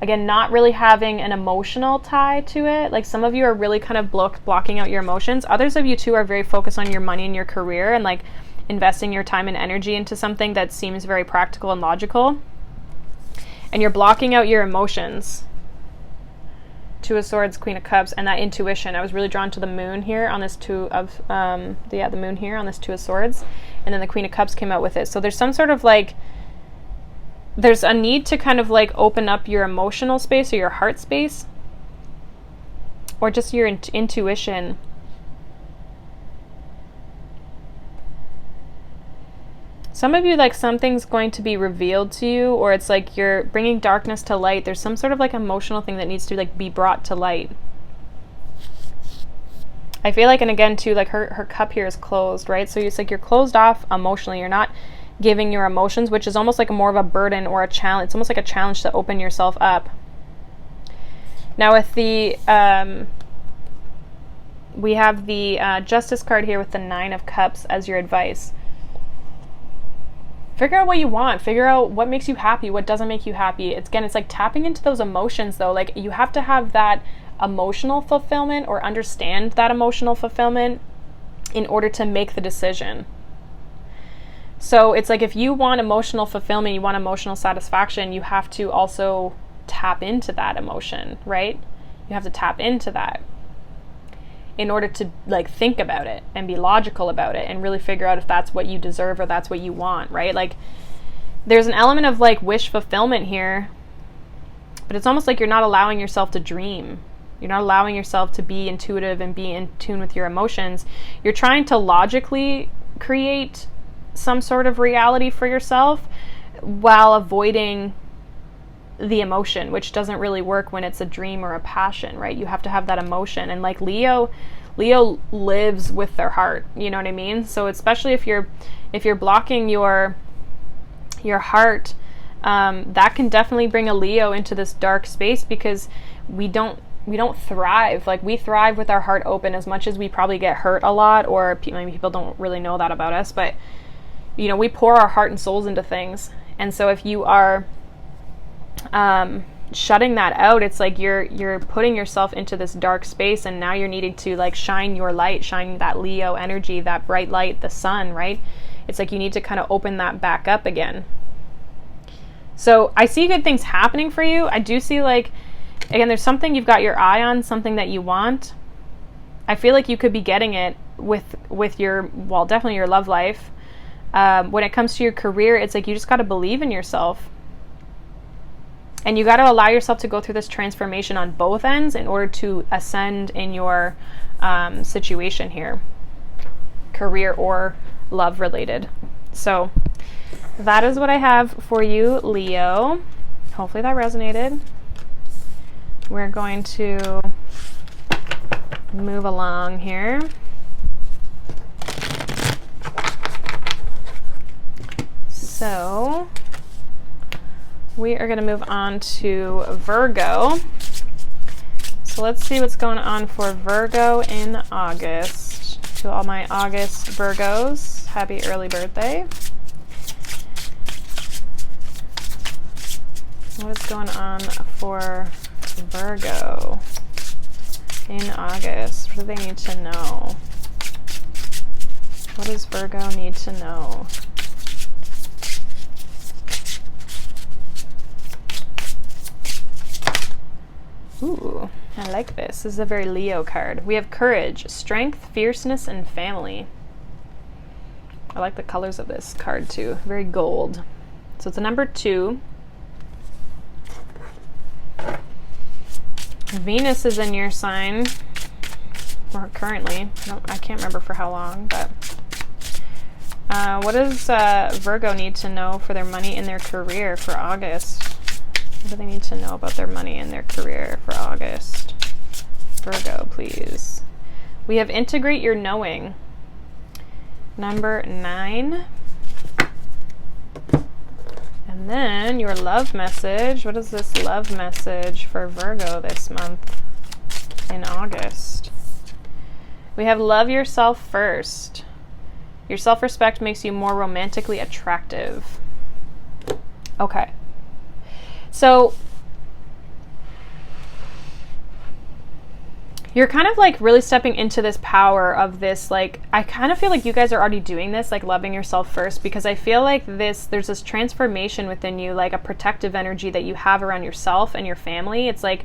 again, not really having an emotional tie to it. Like some of you are really kind of blocking out your emotions. Others of you too are very focused on your money and your career and like investing your time and energy into something that seems very practical and logical. And you're blocking out your emotions. Two of Swords, Queen of Cups, and that intuition. I was really drawn to the Moon here on this the Moon here on this Two of Swords, and then the Queen of Cups came out with it. So there's some sort of like, there's a need to kind of like open up your emotional space or your heart space, or just your intuition. Some of you, like something's going to be revealed to you, or it's like you're bringing darkness to light. There's some sort of like emotional thing that needs to like be brought to light. I feel like, and again too, like her cup here is closed, right? So it's like you're closed off emotionally. You're not giving your emotions, which is almost like more of a burden or a challenge. It's almost like a challenge to open yourself up. Now with the, we have the Justice card here with the Nine of Cups as your advice. Figure out what you want. Figure out what makes you happy, what doesn't make you happy. It's like tapping into those emotions though. Like you have to have that emotional fulfillment or understand that emotional fulfillment in order to make the decision. So it's like if you want emotional fulfillment, you want emotional satisfaction, you have to also tap into that emotion, right? You have to tap into that in order to like think about it and be logical about it and really figure out if that's what you deserve or that's what you want, right? Like there's an element of like wish fulfillment here, but it's almost like you're not allowing yourself to dream. You're not allowing yourself to be intuitive and be in tune with your emotions. You're trying to logically create some sort of reality for yourself while avoiding the emotion, which doesn't really work when it's a dream or a passion, right? You have to have that emotion. And like Leo lives with their heart, you know what I mean? So especially if you're blocking your heart, that can definitely bring a Leo into this dark space, because we don't thrive. Like we thrive with our heart open, as much as we probably get hurt a lot, or maybe people don't really know that about us, but you know, we pour our heart and souls into things. And so if you are shutting that out, it's like you're putting yourself into this dark space, and now you're needing to like shine your light, shine that Leo energy, that bright light, the sun, right? It's like you need to kind of open that back up again. So I see good things happening for you. I do see, like, again, there's something you've got your eye on, something that you want. I feel like you could be getting it with your, well, definitely your love life. When it comes to your career, it's like you just got to believe in yourself. And you got to allow yourself to go through this transformation on both ends in order to ascend in your situation here, career or love related. So that is what I have for you, Leo. Hopefully that resonated. We're going to move along here. So we are going to move on to Virgo. So let's see what's going on for Virgo in August. To all my August Virgos, happy early birthday. What is going on for Virgo in August? What do they need to know? What does Virgo need to know? Ooh, I like this. This is a very Leo card. We have courage, strength, fierceness, and family. I like the colors of this card too. Very gold. So it's a number 2. Venus is in your sign, or currently. I can't remember for how long, but what does Virgo need to know for their money and their career for August? What do they need to know about their money and their career for August? Virgo, please. We have integrate your knowing. Number 9. And then your love message. What is this love message for Virgo this month in August? We have love yourself first. Your self-respect makes you more romantically attractive. Okay. So you're kind of like really stepping into this power of this, like, I kind of feel like you guys are already doing this, like loving yourself first, because I feel like there's this transformation within you, like a protective energy that you have around yourself and your family. It's like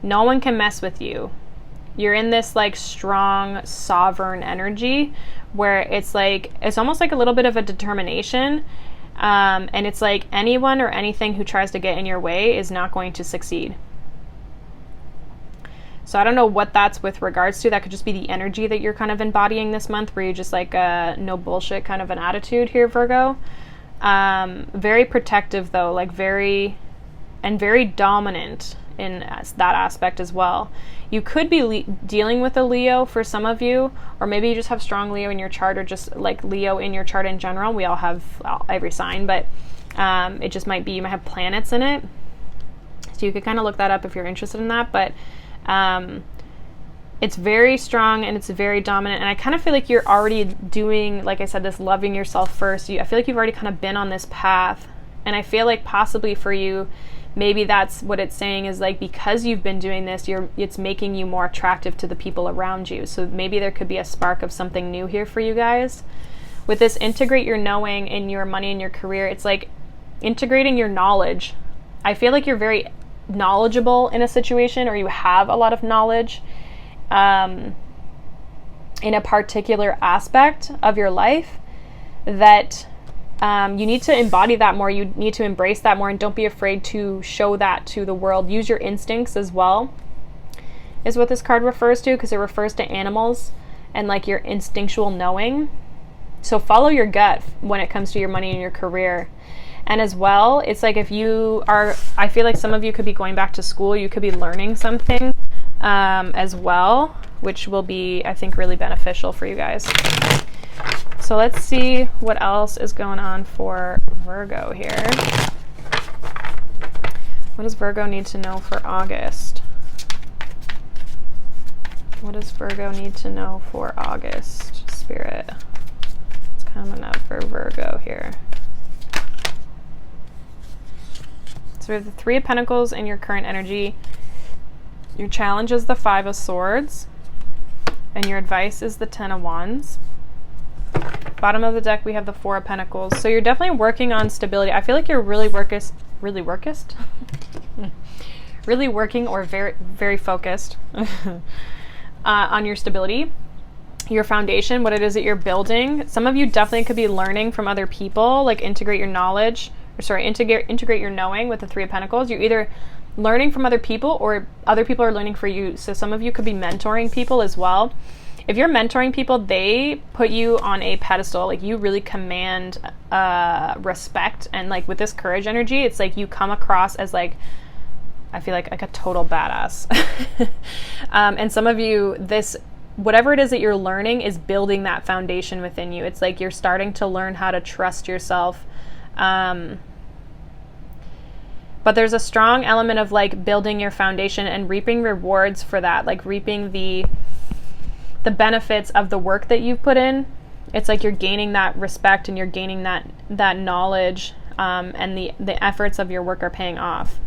no one can mess with you. You're in this like strong, sovereign energy where it's like, it's almost like a little bit of a determination. And it's like anyone or anything who tries to get in your way is not going to succeed. So I don't know what that's with regards to. That could just be the energy that you're kind of embodying this month, where you're just like no bullshit kind of an attitude here, Virgo. Very protective though, like very dominant in that aspect as well. You could be dealing with a Leo for some of you, or maybe you just have strong Leo in your chart, or just like Leo in your chart in general. We all have every sign, but it just might be, you might have planets in it. So you could kind of look that up if you're interested in that, but it's very strong and it's very dominant, and I kind of feel like you're already doing, like I said, this loving yourself first. I feel like you've already kind of been on this path, and I feel like possibly for you, maybe that's what it's saying, is like because you've been doing this, it's making you more attractive to the people around you. So maybe there could be a spark of something new here for you guys. With this integrate your knowing in your money and your career, it's like integrating your knowledge. I feel like you're very knowledgeable in a situation, or you have a lot of knowledge in a particular aspect of your life, that you need to embody that more. You need to embrace that more, and don't be afraid to show that to the world. Use your instincts as well, is what this card refers to, because it refers to animals and like your instinctual knowing. So follow your gut when it comes to your money and your career. And as well, it's like if you are, I feel like some of you could be going back to school, you could be learning something as well, which will be, I think, really beneficial for you guys. So let's see what else is going on for Virgo here. What does Virgo need to know for August? What does Virgo need to know for August? Spirit. What's coming up for Virgo here? So we have the 3 of Pentacles in your current energy. Your challenge is the 5 of Swords. And your advice is the 10 of Wands. Bottom of the deck, we have the 4 of Pentacles. So you're definitely working on stability. I feel like you're really working or very, very focused on your stability, your foundation, what it is that you're building. Some of you definitely could be learning from other people, like integrate your knowledge integrate your knowing with the Three of Pentacles. You're either learning from other people or other people are learning for you. So some of you could be mentoring people as well. If you're mentoring people, they put you on a pedestal. Like, you really command respect. And like with this courage energy, it's like you come across as like, I feel like a total badass. And some of you, whatever it is that you're learning is building that foundation within you. It's like you're starting to learn how to trust yourself. But there's a strong element of like building your foundation and reaping rewards for that, like reaping the benefits of the work that you've put in. It's like you're gaining that respect and you're gaining that knowledge, and the efforts of your work are paying off.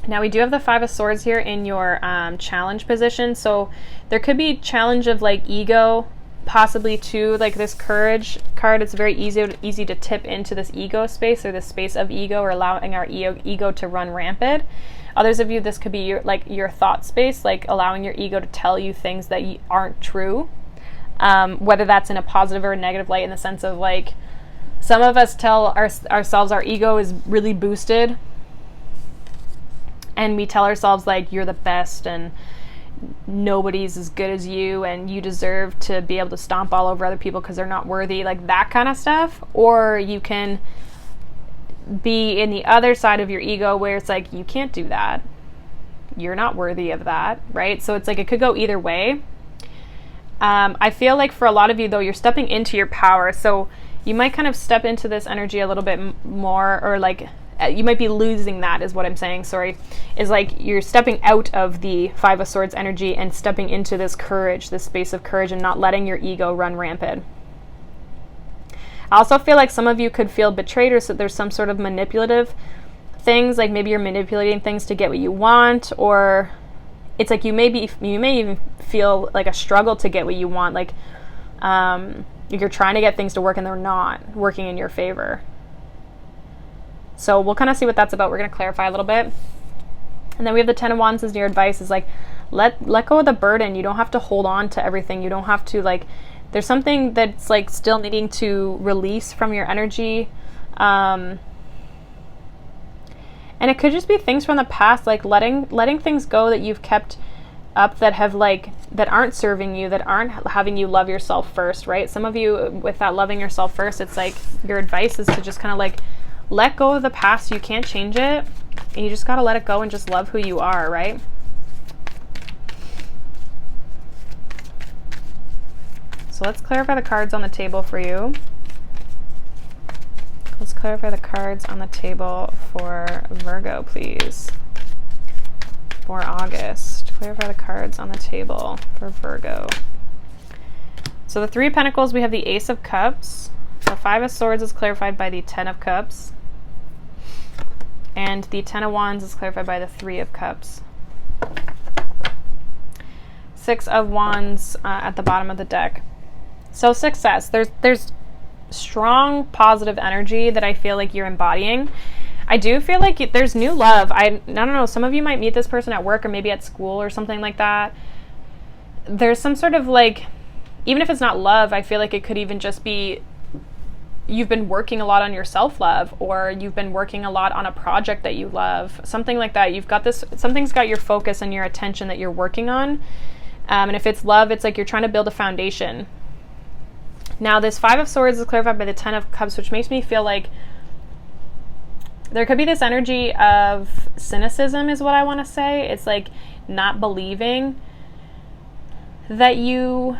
Now we do have the Five of Swords here in your challenge position. So there could be challenge of like ego, possibly too, like this courage card. It's very easy to tip into this ego space, or this space of ego, or allowing our ego to run rampant. Others of you, this could be your thought space, like allowing your ego to tell you things that aren't true, whether that's in a positive or a negative light, in the sense of like, some of us tell ourselves our ego is really boosted, and we tell ourselves like, you're the best and nobody's as good as you and you deserve to be able to stomp all over other people because they're not worthy, like that kind of stuff. Or you can be in the other side of your ego where it's like, you can't do that, you're not worthy of that, right? So it's like, it could go either way. I feel like for a lot of you though, you're stepping into your power, so you might kind of step into this energy a little bit more, or like you might be losing that, is what I'm saying, sorry, is like you're stepping out of the Five of Swords energy and stepping into this courage, this space of courage, and not letting your ego run rampant. I also feel like some of you could feel betrayed, or so there's some sort of manipulative things, like maybe you're manipulating things to get what you want, or it's like you may even feel like a struggle to get what you want, like you're trying to get things to work and they're not working in your favor. So we'll kind of see what that's about. We're going to clarify a little bit. And then we have the Ten of Wands as your advice is like, let go of the burden. You don't have to hold on to everything. You don't have to, like, there's something that's like still needing to release from your energy. And it could just be things from the past, like letting things go that you've kept up that have that aren't serving you, that aren't having you love yourself first, right? Some of you, with that loving yourself first, it's like your advice is to just kind of like let go of the past. You can't change it. You just got to let it go and just love who you are, right? So let's clarify the cards on the table for you. Let's clarify the cards on the table for Virgo, please. For August. Clarify the cards on the table for Virgo. So the Three of Pentacles, we have the Ace of Cups. The Five of Swords is clarified by the Ten of Cups. And the Ten of Wands is clarified by the Three of Cups. Six of Wands at the bottom of the deck. So success. There's strong positive energy that I feel like you're embodying. I do feel like there's new love. I don't know, some of you might meet this person at work or maybe at school or something like that. There's some sort of like, even if it's not love, I feel like it could even just be you've been working a lot on your self-love, or you've been working a lot on a project that you love, something like that. You've got this, something's got your focus and your attention that you're working on. And if it's love, it's like you're trying to build a foundation. Now this Five of Swords is clarified by the Ten of Cups, which makes me feel like there could be this energy of cynicism is what I want to say. It's like not believing that you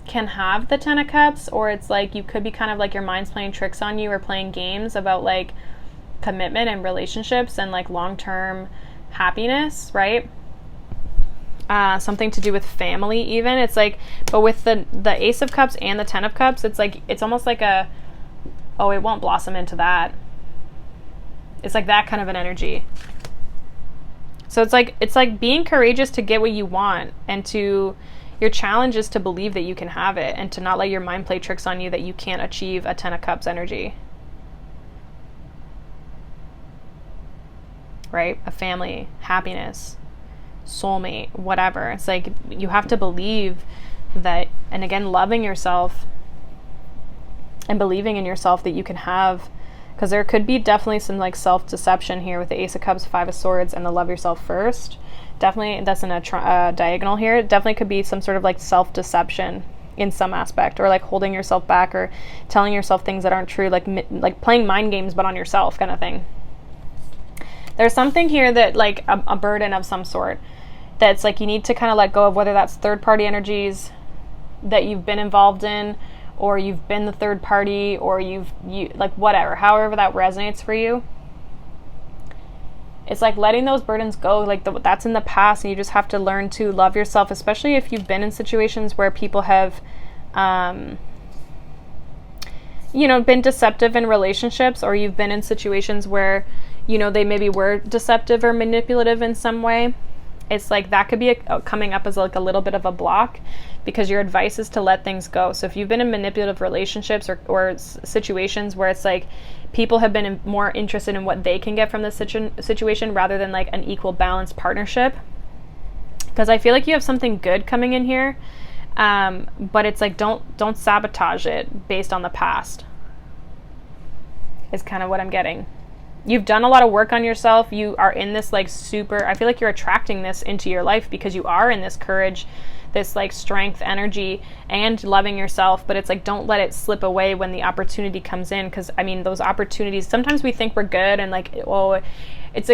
can have the Ten of Cups, or it's like you could be kind of like your mind's playing tricks on you, or playing games about like commitment and relationships and like long-term happiness, right? Something to do with family even. It's like, but with the Ace of Cups and the Ten of Cups, it's like, it's almost like it won't blossom into that. It's like that kind of an energy. So it's like being courageous to get what you want, and your challenge is to believe that you can have it, and to not let your mind play tricks on you that you can't achieve a Ten of Cups energy. Right? A family, happiness, soulmate, whatever. It's like you have to believe that, and again, loving yourself and believing in yourself that you can have, because there could be definitely some like self-deception here with the Ace of Cups, Five of Swords, and the Love Yourself First. Definitely, that's in a diagonal here. It definitely could be some sort of like self-deception in some aspect, or like holding yourself back, or telling yourself things that aren't true, like playing mind games but on yourself kind of thing. There's something here that like a burden of some sort that's like you need to kind of let go of, whether that's third-party energies that you've been involved in, or you've been the third party, or you like whatever, however that resonates for you. It's like letting those burdens go, like that's in the past, and you just have to learn to love yourself, especially if you've been in situations where people have, you know, been deceptive in relationships, or you've been in situations where, you know, they maybe were deceptive or manipulative in some way. It's like that could be coming up as like a little bit of a block, because your advice is to let things go. So if you've been in manipulative relationships or situations where it's like people have been more interested in what they can get from the situation rather than like an equal balanced partnership, because I feel like you have something good coming in here, but it's like don't sabotage it based on the past is kind of what I'm getting. You've done a lot of work on yourself. You are in this like super, I feel like you're attracting this into your life because you are in this courage, this like strength energy, and loving yourself. But it's like, don't let it slip away when the opportunity comes in. Because I mean, those opportunities, sometimes we think we're good and like, oh, it's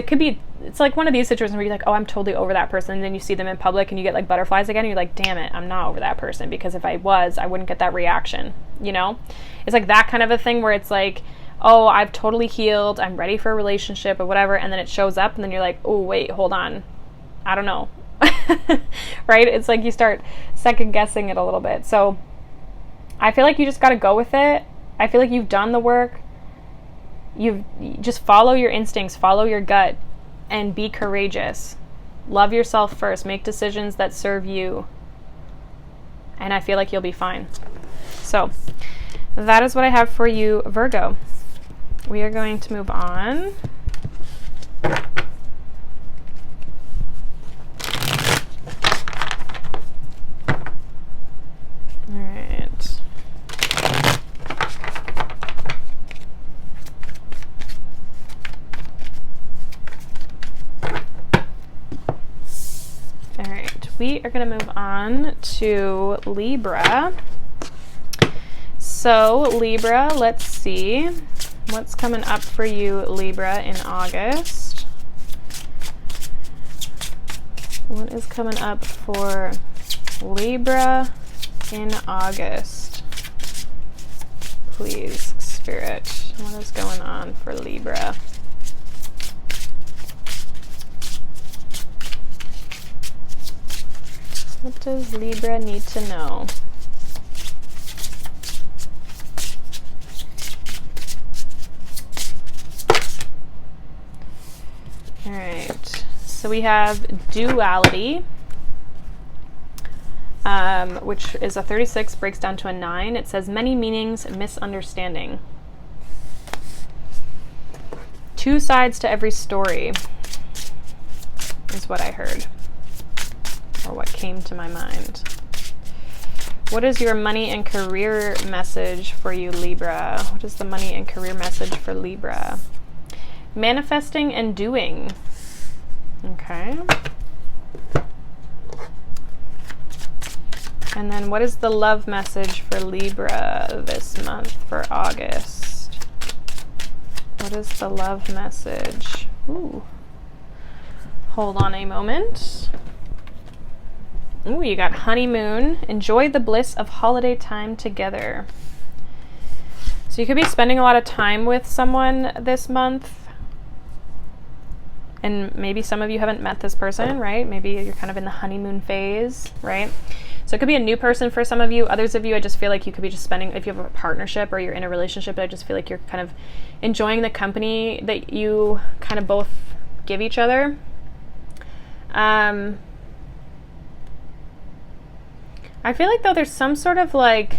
like one of these situations where you're like, oh, I'm totally over that person. And then you see them in public and you get like butterflies again. And you're like, damn it, I'm not over that person, because if I was, I wouldn't get that reaction. You know, it's like that kind of a thing where it's like, oh, I've totally healed, I'm ready for a relationship or whatever, and then it shows up and then you're like, oh wait, hold on, I don't know. Right? It's like you start second guessing it a little bit. So I feel like you just got to go with it. I feel like you've done the work. You just follow your instincts, follow your gut, and be courageous. Love yourself first. Make decisions that serve you, and I feel like you'll be fine. So that is what I have for you, Virgo. We are going to move on. All right. All right. We are going to move on to Libra. So Libra, let's see what's coming up for you, Libra, in August. What is coming up for Libra in August? Please, Spirit, what is going on for Libra? What does Libra need to know? All right, so we have duality, which is a 36, breaks down to a 9. It says many meanings, misunderstanding. Two sides to every story is what I heard, or what came to my mind. What is your money and career message for you, Libra? What is the money and career message for Libra? Manifesting and doing. Okay. And then what is the love message for Libra this month for August? What is the love message? Ooh. Hold on a moment. Ooh, you got honeymoon. Enjoy the bliss of holiday time together. So you could be spending a lot of time with someone this month. And maybe some of you haven't met this person, right? Maybe you're kind of in the honeymoon phase, right? So it could be a new person for some of you. Others of you, I just feel like you could be just spending, if you have a partnership or you're in a relationship, I just feel like you're kind of enjoying the company that you kind of both give each other. I feel like though there's some sort of like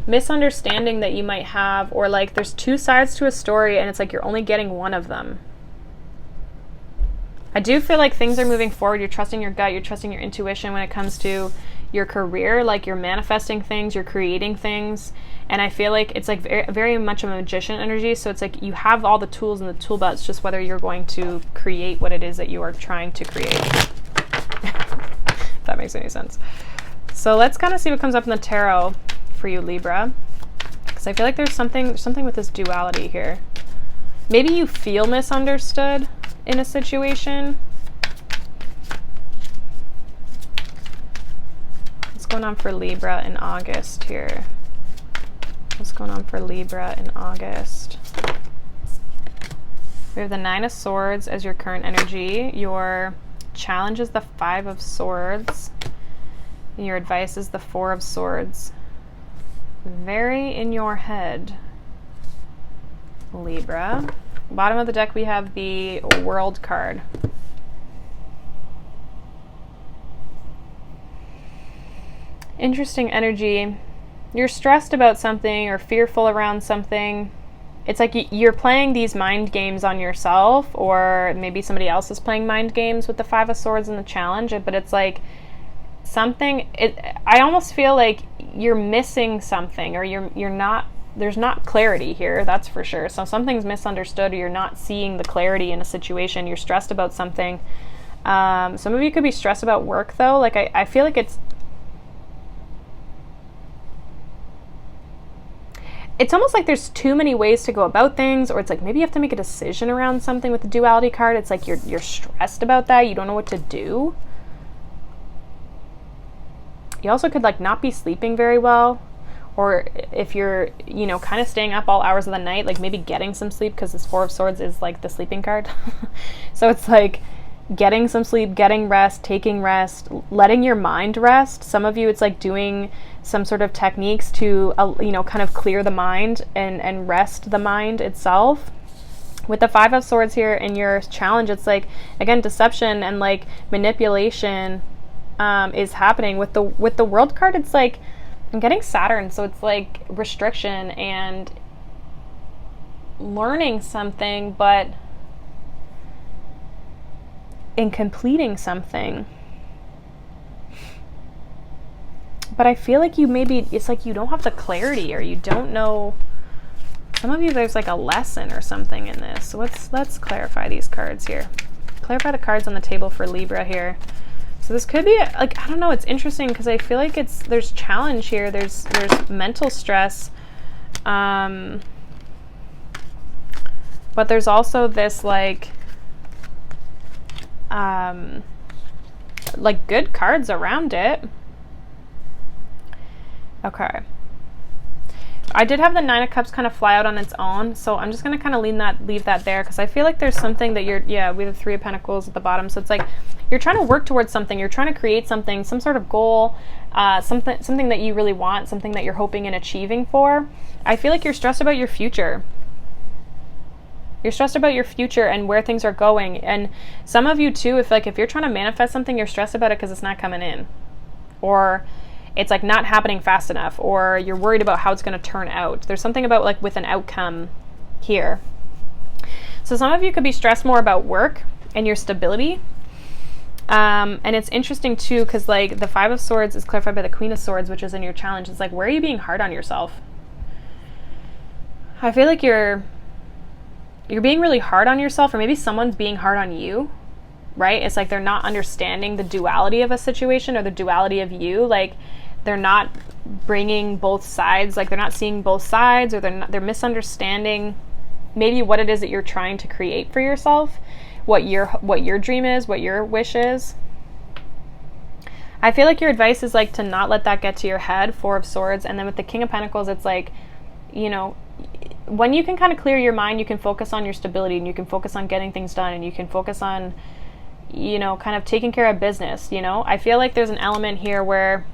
misunderstanding that you might have, or like there's two sides to a story and it's like you're only getting one of them. I do feel like things are moving forward. You're trusting your gut. You're trusting your intuition when it comes to, your career, like you're manifesting things, you're creating things. And I feel like it's like very, very much a magician energy. So it's like you have all the tools in the tool belt. It's just whether you're going to create what it is that you are trying to create. If that makes any sense. So let's kind of see what comes up in the tarot for you, Libra. Because I feel like there's something with this duality here. Maybe you feel misunderstood in a situation. What's going on for Libra in August here? What's going on for Libra in August? We have the Nine of Swords as your current energy. Your challenge is the Five of Swords. And your advice is the Four of Swords. Very in your head, Libra. Bottom of the deck, we have the World card. Interesting energy. You're stressed about something or fearful around something. It's like you're playing these mind games on yourself, or maybe somebody else is playing mind games with the Five of Swords and the challenge, but it's like I almost feel like you're missing something, or you're not, there's not clarity here, that's for sure. So something's misunderstood, or you're not seeing the clarity in a situation. You're stressed about something. Some of you could be stressed about work though. Like I feel like it's almost like there's too many ways to go about things, or it's like maybe you have to make a decision around something with the duality card. It's like you're stressed about that. You don't know what to do. You also could like not be sleeping very well, or if you're, you know, kind of staying up all hours of the night, like maybe getting some sleep, because this Four of Swords is like the sleeping card. So it's like getting some sleep, getting rest, taking rest, letting your mind rest. Some of you, it's like doing some sort of techniques to, you know, kind of clear the mind and rest the mind itself. With the Five of Swords here in your challenge, it's like, again, deception and like manipulation is happening. With the World card, it's like, I'm getting Saturn, so it's like restriction and learning something, but in completing something. But I feel like it's like you don't have the clarity, or you don't know. Some of you, there's like a lesson or something in this. So let's clarify these cards here. Clarify the cards on the table for Libra here. So this could be like, I don't know, it's interesting because I feel like there's challenge here. There's mental stress. But there's also this like good cards around it. Okay. I did have the Nine of Cups kind of fly out on its own, so I'm just going to kind of leave that there, because I feel like there's something that we have the Three of Pentacles at the bottom, so it's like you're trying to work towards something, you're trying to create something, some sort of goal, something that you really want, something that you're hoping and achieving for. I feel like you're stressed about your future. You're stressed about your future and where things are going, and some of you too, if you're trying to manifest something, you're stressed about it because it's not coming in, or it's like not happening fast enough, or you're worried about how it's going to turn out. There's something about like with an outcome here. So some of you could be stressed more about work and your stability. And it's interesting too, because like the Five of Swords is clarified by the Queen of Swords, which is in your challenge. It's like, where are you being hard on yourself? I feel like you're being really hard on yourself, or maybe someone's being hard on you, right? It's like they're not understanding the duality of a situation, or the duality of you. Like they're not bringing both sides, like they're not seeing both sides, or they're misunderstanding maybe what it is that you're trying to create for yourself, what your dream is, what your wish is. I feel like your advice is like to not let that get to your head, Four of Swords. And then with the King of Pentacles, it's like, you know, when you can kind of clear your mind, you can focus on your stability, and you can focus on getting things done, and you can focus on, you know, kind of taking care of business, you know. I feel like there's an element here where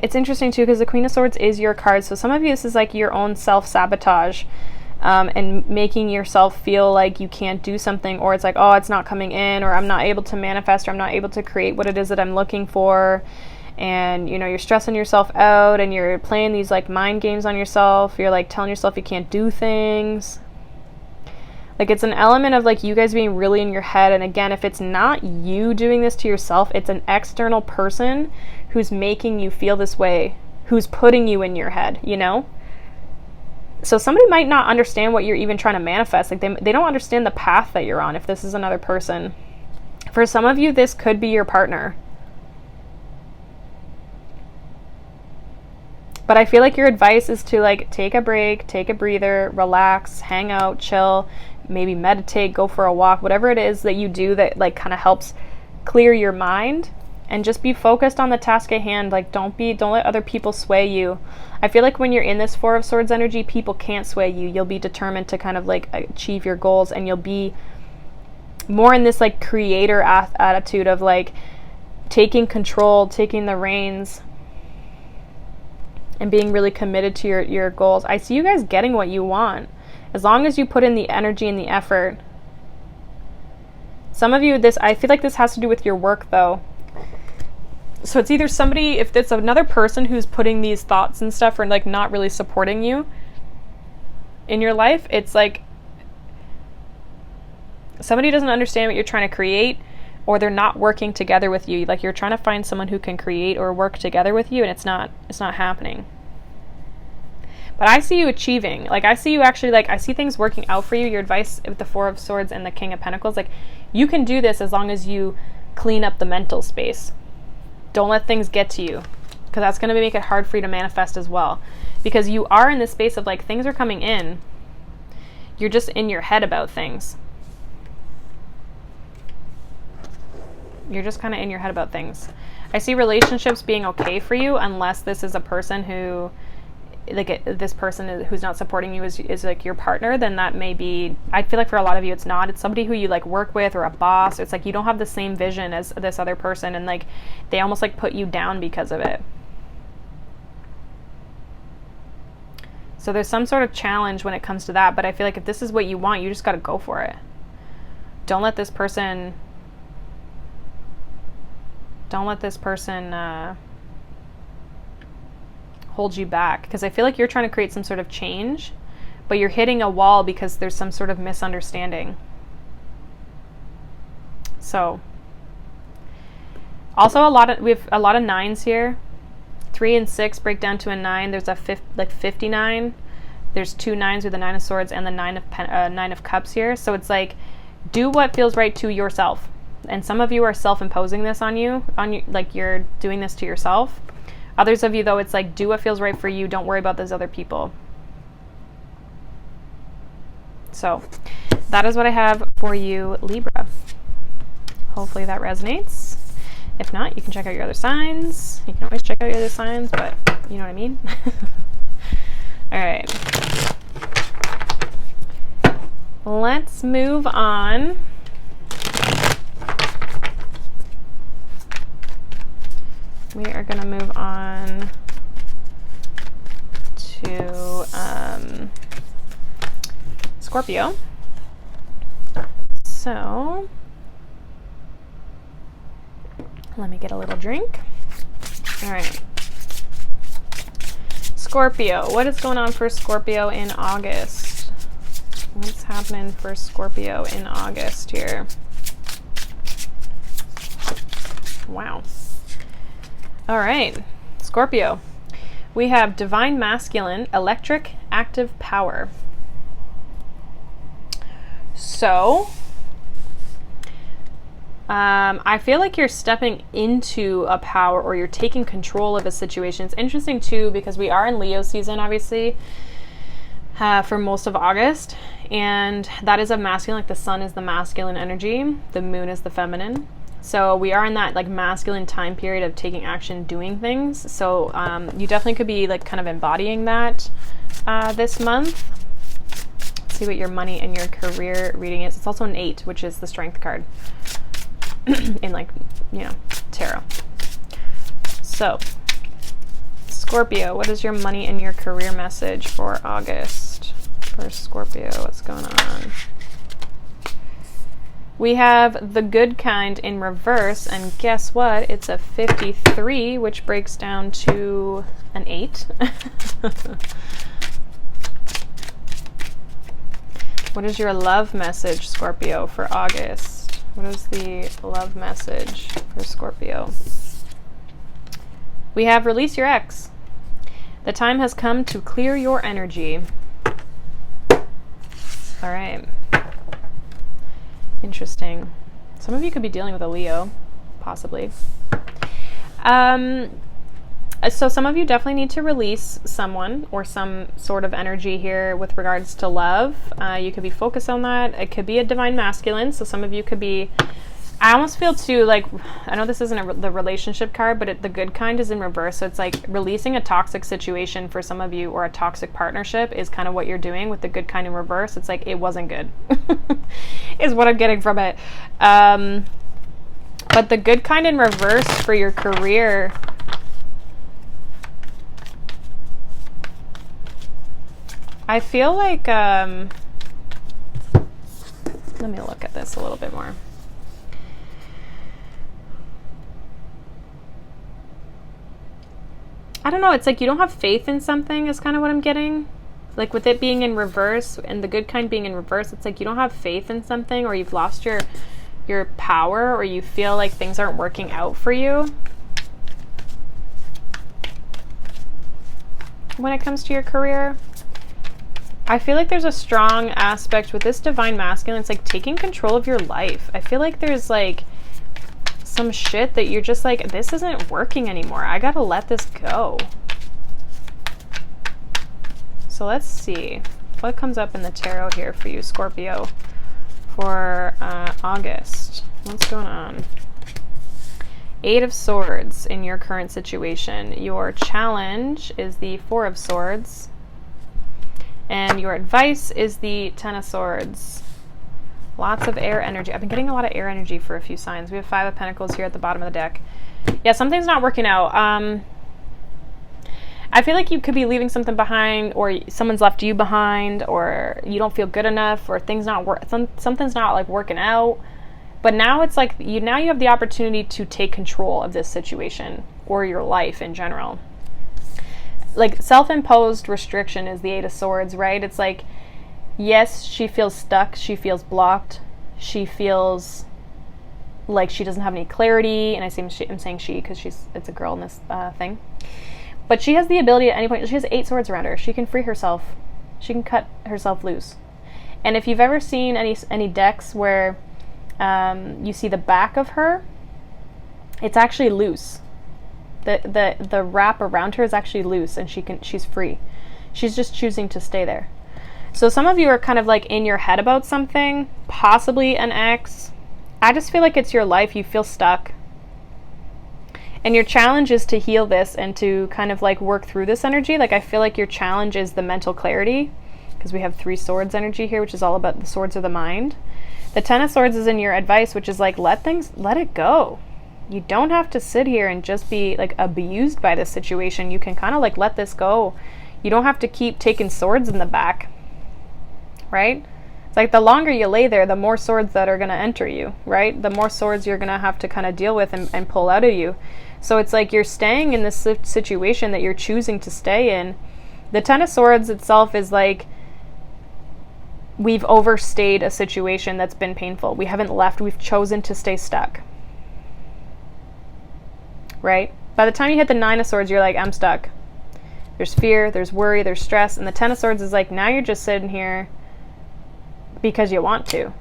it's interesting too, because the Queen of Swords is your card. So some of you, this is like your own self-sabotage, and making yourself feel like you can't do something, or it's like, oh, it's not coming in, or I'm not able to manifest, or I'm not able to create what it is that I'm looking for. And, you know, you're stressing yourself out, and you're playing these like mind games on yourself. You're like telling yourself you can't do things. Like, it's an element of like you guys being really in your head. And again, if it's not you doing this to yourself, it's an external person who's making you feel this way, who's putting you in your head, you know? So somebody might not understand what you're even trying to manifest. Like, they don't understand the path that you're on if this is another person. For some of you, this could be your partner. But I feel like your advice is to like take a break, take a breather, relax, hang out, chill, maybe meditate, go for a walk, whatever it is that you do that like kind of helps clear your mind, and just be focused on the task at hand. Like, don't let other people sway you. I feel like when you're in this Four of Swords energy, people can't sway you. You'll be determined to kind of like achieve your goals, and you'll be more in this like creator attitude of like taking control, taking the reins, and being really committed to your goals. I see you guys getting what you want, as long as you put in the energy and the effort. Some of you, I feel like this has to do with your work though. So it's either somebody, if it's another person who's putting these thoughts and stuff or like not really supporting you in your life, it's like somebody doesn't understand what you're trying to create, or they're not working together with you. Like, you're trying to find someone who can create or work together with you, and it's not happening. But I see you achieving. Like, I see you actually, like, I see things working out for you. Your advice with the Four of Swords and the King of Pentacles, like, you can do this as long as you clean up the mental space. Don't let things get to you, because that's going to make it hard for you to manifest as well. Because you are in this space of like, things are coming in. You're just in your head about things. You're just kind of in your head about things. I see relationships being okay for you, unless this is a person who, like, this person who's not supporting you is like your partner. Then that may be, I feel like for a lot of you it's not. It's somebody who you like work with, or a boss. It's like you don't have the same vision as this other person, and like they almost like put you down because of it. So there's some sort of challenge when it comes to that. But I feel like if this is what you want, you just got to go for it. Don't let this person hold you back, because I feel like you're trying to create some sort of change, but you're hitting a wall because there's some sort of misunderstanding. So also we have a lot of 9s here. 3 and 6 break down to a 9. There's a 59. There's 2 9s with the 9 of Swords and the 9 of Cups here. So it's like, do what feels right to yourself. And some of you are self-imposing this on you, like you're doing this to yourself. Others of you, though, it's like, do what feels right for you. Don't worry about those other people. So that is what I have for you, Libra. Hopefully that resonates. If not, you can check out your other signs. You can always check out your other signs, but you know what I mean? All right. Let's move on. We are going to move on to Scorpio. So let me get a little drink. All right. Scorpio. What is going on for Scorpio in August? What's happening for Scorpio in August here? Wow. All right, Scorpio. We have Divine Masculine, Electric, Active Power. So, I feel like you're stepping into a power, or you're taking control of a situation. It's interesting too, because we are in Leo season, obviously, for most of August. And that is a masculine, like the sun is the masculine energy. The moon is the feminine. So we are in that like masculine time period of taking action, doing things. So you definitely could be like kind of embodying that this month. Let's see what your money and your career reading is. It's also an 8, which is the strength card in like, you know, tarot. So Scorpio, what is your money and your career message for August? For Scorpio, what's going on? We have the good kind in reverse, and guess what? It's a 53, which breaks down to an 8. What is your love message, Scorpio, for August? What is the love message for Scorpio? We have release your ex. The time has come to clear your energy. All right. Interesting. Some of you could be dealing with a Leo, possibly. So some of you definitely need to release someone or some sort of energy here with regards to love. You could be focused on that. It could be a divine masculine. So some of you could be, I almost feel too, like, I know this isn't the relationship card, but the good kind is in reverse. So it's like releasing a toxic situation for some of you, or a toxic partnership is kind of what you're doing with the good kind in reverse. It's like, it wasn't good is what I'm getting from it. But the good kind in reverse for your career, I feel like, let me look at this a little bit more. I don't know, it's like you don't have faith in something is kind of what I'm getting. Like with it being in reverse and the good kind being in reverse, it's like you don't have faith in something, or you've lost your power, or you feel like things aren't working out for you when it comes to your career. I feel like there's a strong aspect with this divine masculine. It's like taking control of your life. I feel like there's like some shit that you're just like, this isn't working anymore. I gotta let this go. So let's see what comes up in the tarot here for you, Scorpio, for August. What's going on? Eight of Swords in your current situation. Your challenge is the Four of Swords. And your advice is the Ten of Swords. Lots of air energy. I've been getting a lot of air energy for a few signs. We have Five of Pentacles here at the bottom of the deck. Yeah, something's not working out. I feel like you could be leaving something behind, or someone's left you behind, or you don't feel good enough, or things not something's not like working out. But now it's like now you have the opportunity to take control of this situation or your life in general. Like self-imposed restriction is the Eight of Swords, right? It's like, yes, she feels stuck, she feels blocked, she feels like she doesn't have any clarity, and I'm saying she because it's a girl in this thing. But she has the ability at any point, she has 8 swords around her. She can free herself. She can cut herself loose. And if you've ever seen any decks where you see the back of her, it's actually loose. The wrap around her is actually loose, and she's free. She's just choosing to stay there. So some of you are kind of like in your head about something, possibly an ex. I just feel like it's your life. You feel stuck. And your challenge is to heal this and to kind of like work through this energy. Like I feel like your challenge is the mental clarity, because we have 3 swords energy here, which is all about the swords of the mind. The Ten of Swords is in your advice, which is like, let it go. You don't have to sit here and just be like abused by this situation. You can kind of like let this go. You don't have to keep taking swords in the back, right? It's like the longer you lay there, the more swords that are going to enter you, right? The more swords you're going to have to kind of deal with and pull out of you. So it's like you're staying in this situation that you're choosing to stay in. The Ten of Swords itself is like, we've overstayed a situation that's been painful. We haven't left. We've chosen to stay stuck. Right? By the time you hit the Nine of Swords, you're like, I'm stuck. There's fear, there's worry, there's stress. And the Ten of Swords is like, now you're just sitting here because you want to.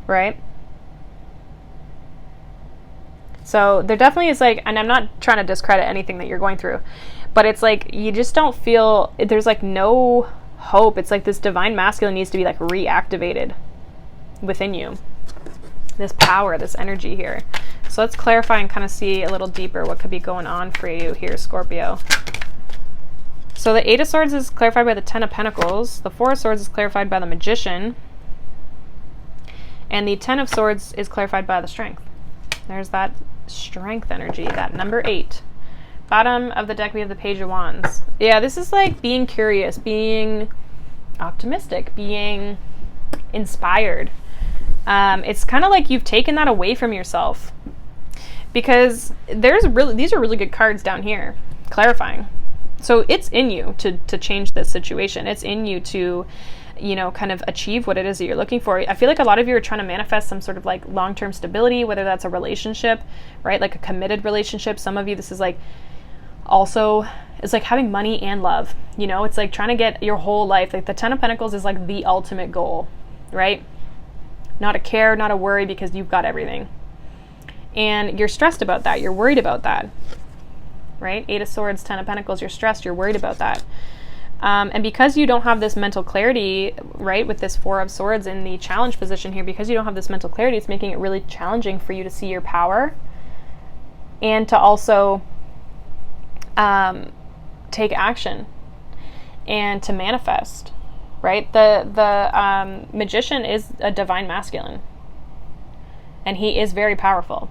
Right? So there definitely is like, and I'm not trying to discredit anything that you're going through, but it's like, you just don't feel, there's like no hope. It's like this divine masculine needs to be like reactivated within you. This power, this energy here. So let's clarify and kind of see a little deeper what could be going on for you here, Scorpio. So the Eight of Swords is clarified by the Ten of Pentacles. The Four of Swords is clarified by the Magician. And the Ten of Swords is clarified by the Strength. There's that strength energy, that number 8. Bottom of the deck, we have the Page of Wands. Yeah, this is like being curious, being optimistic, being inspired. It's kind of like you've taken that away from yourself, because these are really good cards down here, clarifying. So it's in you to change this situation. It's in you to, you know, kind of achieve what it is that you're looking for. I feel like a lot of you are trying to manifest some sort of like long-term stability, whether that's a relationship, right? Like a committed relationship. Some of you, this is like also, it's like having money and love, you know, it's like trying to get your whole life. Like the 10 of Pentacles is like the ultimate goal, right? Not a care, not a worry, because you've got everything. And you're stressed about that. You're worried about that, right? 8 of Swords, 10 of Pentacles, you're stressed, you're worried about that. And because you don't have this mental clarity, right, with this 4 of Swords in the challenge position here, because you don't have this mental clarity, it's making it really challenging for you to see your power and to also take action and to manifest, right? The Magician is a divine masculine, and he is very powerful.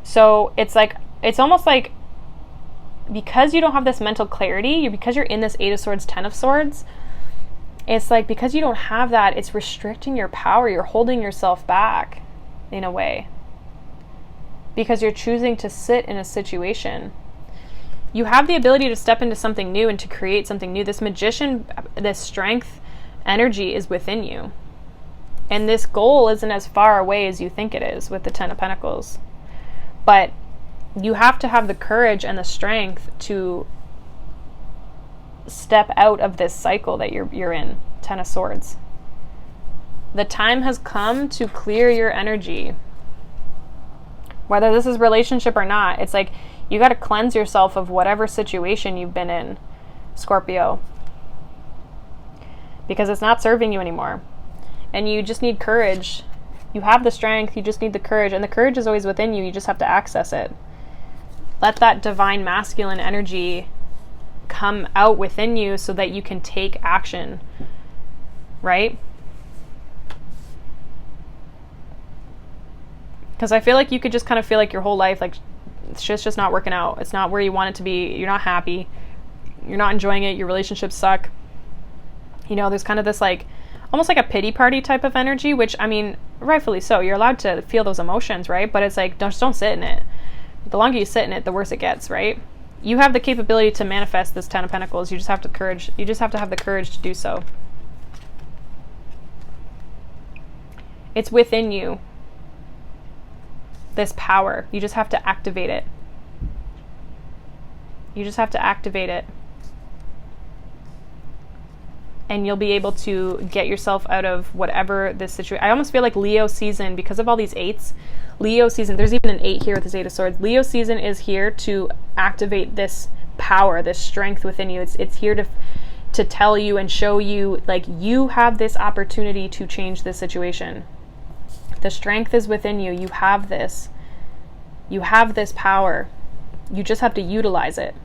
So it's like, it's almost like, because you don't have this mental clarity, because you're in this 8 of Swords, 10 of Swords, it's like, because you don't have that, it's restricting your power. You're holding yourself back in a way, because you're choosing to sit in a situation. You have the ability to step into something new and to create something new. This Magician, this strength energy is within you. And this goal isn't as far away as you think it is with the 10 of Pentacles. But you have to have the courage and the strength to step out of this cycle that you're in, 10 of Swords. The time has come to clear your energy. Whether this is relationship or not, it's like you got to cleanse yourself of whatever situation you've been in, Scorpio. Because it's not serving you anymore. And you just need courage. You have the strength, you just need the courage. And the courage is always within you, you just have to access it. Let that divine masculine energy come out within you so that you can take action, right? Because I feel like you could just kind of feel like your whole life, like, it's just not working out. It's not where you want it to be. You're not happy. You're not enjoying it. Your relationships suck. You know, there's kind of this like, almost like a pity party type of energy, which, I mean, rightfully so. You're allowed to feel those emotions, right? But it's like, don't sit in it. The longer you sit in it, the worse it gets, right? You have the capability to manifest this 10 of Pentacles. You just have to courage. You just have to have the courage to do so. It's within you. This power. You just have to activate it. You just have to activate it. And you'll be able to get yourself out of whatever this situation. I almost feel like Leo season, because of all these 8s, Leo season, there's even an 8 here with this 8 of Swords. Leo season is here to activate this power, this strength within you. It's here to tell you and show you, like, you have this opportunity to change this situation. The strength is within you. You have this. You have this power. You just have to utilize it.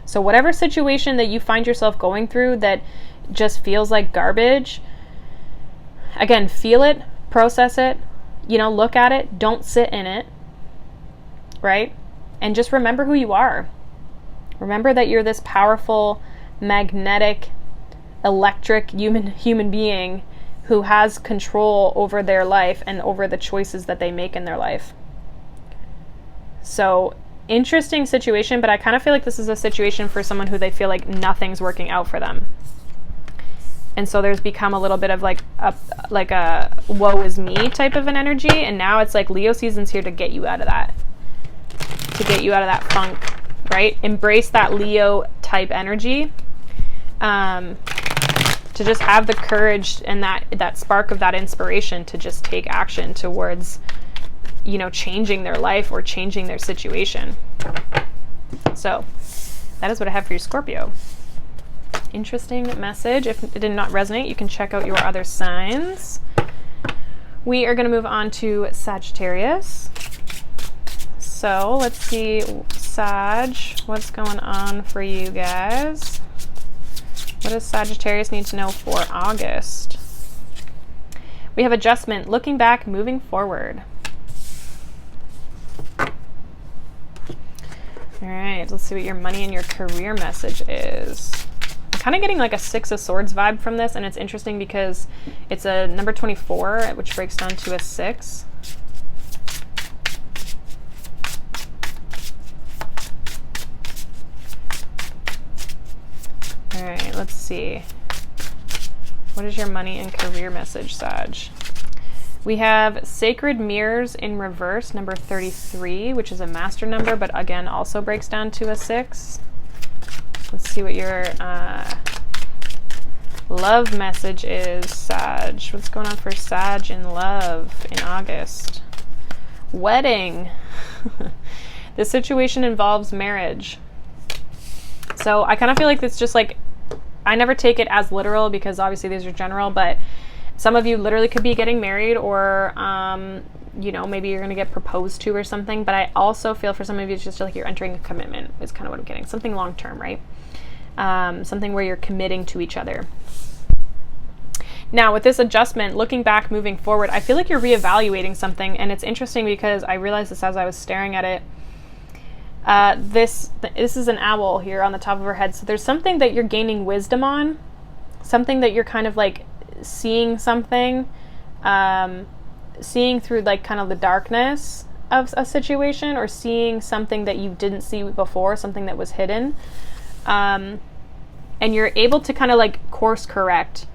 So whatever situation that you find yourself going through that just feels like garbage, again, feel it, process it, you know, look at it, don't sit in it, right? And just remember who you are. Remember that you're this powerful, magnetic, electric human being who has control over their life and over the choices that they make in their life. So, interesting situation, but I kind of feel like this is a situation for someone who they feel like nothing's working out for them. And so there's become a little bit of like a woe is me type of an energy. And now it's like Leo season's here to get you out of that. To get you out of that funk, right? Embrace that Leo type energy. To just have the courage and that spark of that inspiration to just take action towards, you know, changing their life or changing their situation. So that is what I have for you, Scorpio. Interesting message. If it did not resonate, you can check out your other signs. We are going to move on to Sagittarius. So let's see, Sag, what's going on for you guys? What does Sagittarius need to know for August? We have adjustment, looking back, moving forward. All right, let's see what your money and your career message is. I'm kind of getting like a 6 of Swords vibe from this, and it's interesting because it's a number 24, which breaks down to a 6. All right, let's see. What is your money and career message, Sag? We have Sacred Mirrors in reverse, number 33, which is a master number, but again, also breaks down to a 6. Let's see what your love message is, Sag. What's going on for Sag in love in August? Wedding. This situation involves marriage. So I kind of feel like it's just like, I never take it as literal because obviously these are general, but some of you literally could be getting married or, you know, maybe you're going to get proposed to or something. But I also feel for some of you, it's just like you're entering a commitment is kind of what I'm getting. Something long-term, right? Something where you're committing to each other. Now, with this adjustment, looking back, moving forward, I feel like you're reevaluating something. And it's interesting because I realized this as I was staring at it. This is an owl here on the top of her head. So there's something that you're gaining wisdom on. Something that you're kind of like seeing something, seeing through like kind of the darkness of a situation, or seeing something that you didn't see before, something that was hidden, and you're able to kind of like course correct.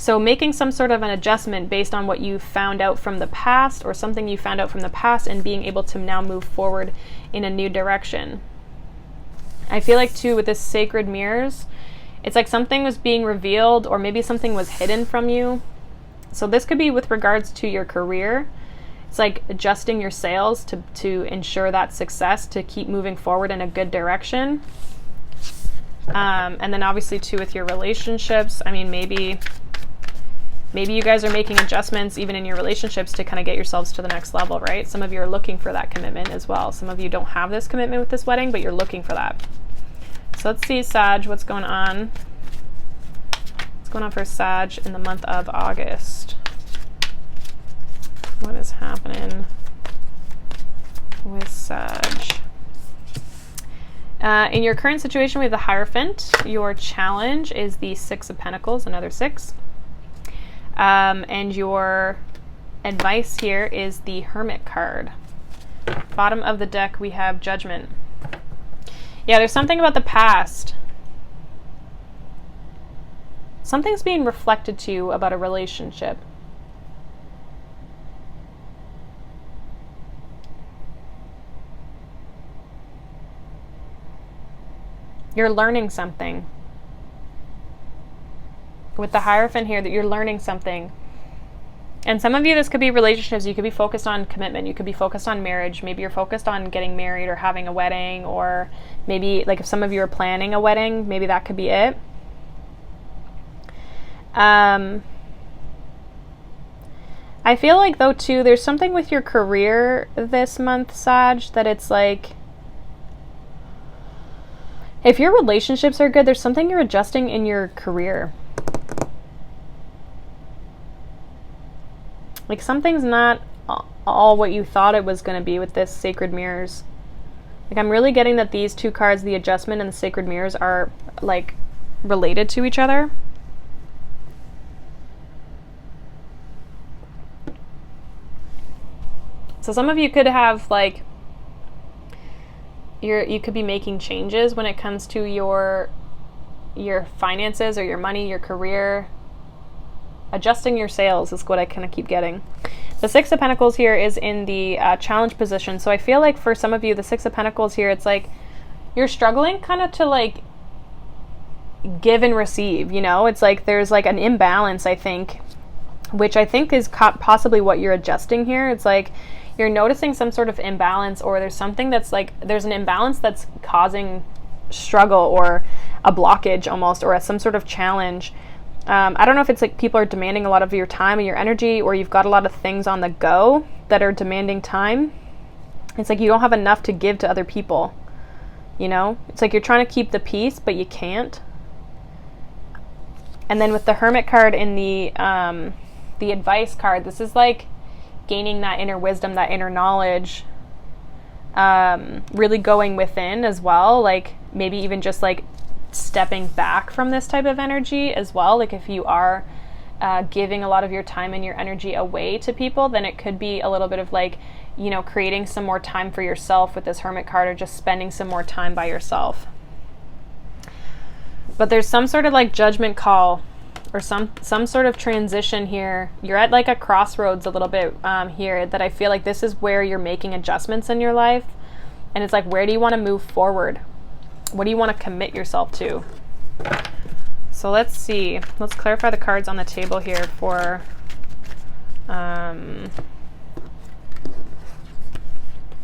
So making some sort of an adjustment based on what you found out from the past, or something you found out from the past, and being able to now move forward in a new direction. I feel like too with this Sacred Mirrors, it's like something was being revealed, or maybe something was hidden from you. So this could be with regards to your career. It's like adjusting your sails to ensure that success, to keep moving forward in a good direction. And then obviously too with your relationships, I mean, maybe you guys are making adjustments even in your relationships to kind of get yourselves to the next level, right? Some of you are looking for that commitment as well. Some of you don't have this commitment with this wedding, but you're looking for that. So let's see, Sag, what's going on? What's going on for Sag in the month of August? What is happening with Sag? In your current situation, we have the Hierophant. Your challenge is the 6 of Pentacles, another 6. And your advice here is the Hermit card. Bottom of the deck, we have Judgment. Yeah, there's something about the past. Something's being reflected to you about a relationship. You're learning something. With the Hierophant here, that you're learning something. And some of you, this could be relationships. You could be focused on commitment. You could be focused on marriage. Maybe you're focused on getting married or having a wedding, or maybe like if some of you are planning a wedding, maybe that could be it. I feel like though too, there's something with your career this month, Sag, that it's like, if your relationships are good, there's something you're adjusting in your career. Like something's not all what you thought it was going to be with this Sacred Mirrors. Like I'm really getting that these two cards, the Adjustment and the Sacred Mirrors, are like related to each other. So some of you could have like, you could be making changes when it comes to your finances or your money, your career. Adjusting your sails is what I kind of keep getting. The 6 of Pentacles here is in the challenge position. So I feel like for some of you, the 6 of Pentacles here, it's like you're struggling kind of to like give and receive, you know? It's like there's like an imbalance, I think, which I think is possibly what you're adjusting here. It's like you're noticing some sort of imbalance, or there's something that's like, there's an imbalance that's causing struggle or a blockage almost, or some sort of challenge. I don't know if it's like people are demanding a lot of your time and your energy, or you've got a lot of things on the go that are demanding time. It's like you don't have enough to give to other people, you know? It's like you're trying to keep the peace, but you can't. And then with the Hermit card in the advice card, this is like gaining that inner wisdom, that inner knowledge, really going within as well. Like maybe even just like stepping back from this type of energy as well. Like if you are giving a lot of your time and your energy away to people, then it could be a little bit of like, you know, creating some more time for yourself with this Hermit card, or just spending some more time by yourself. But there's some sort of like judgment call or some sort of transition here. You're at like a crossroads a little bit here, that I feel like this is where you're making adjustments in your life. And it's like, where do you want to move forward? What do you want to commit yourself to? So let's see. Let's clarify the cards on the table here for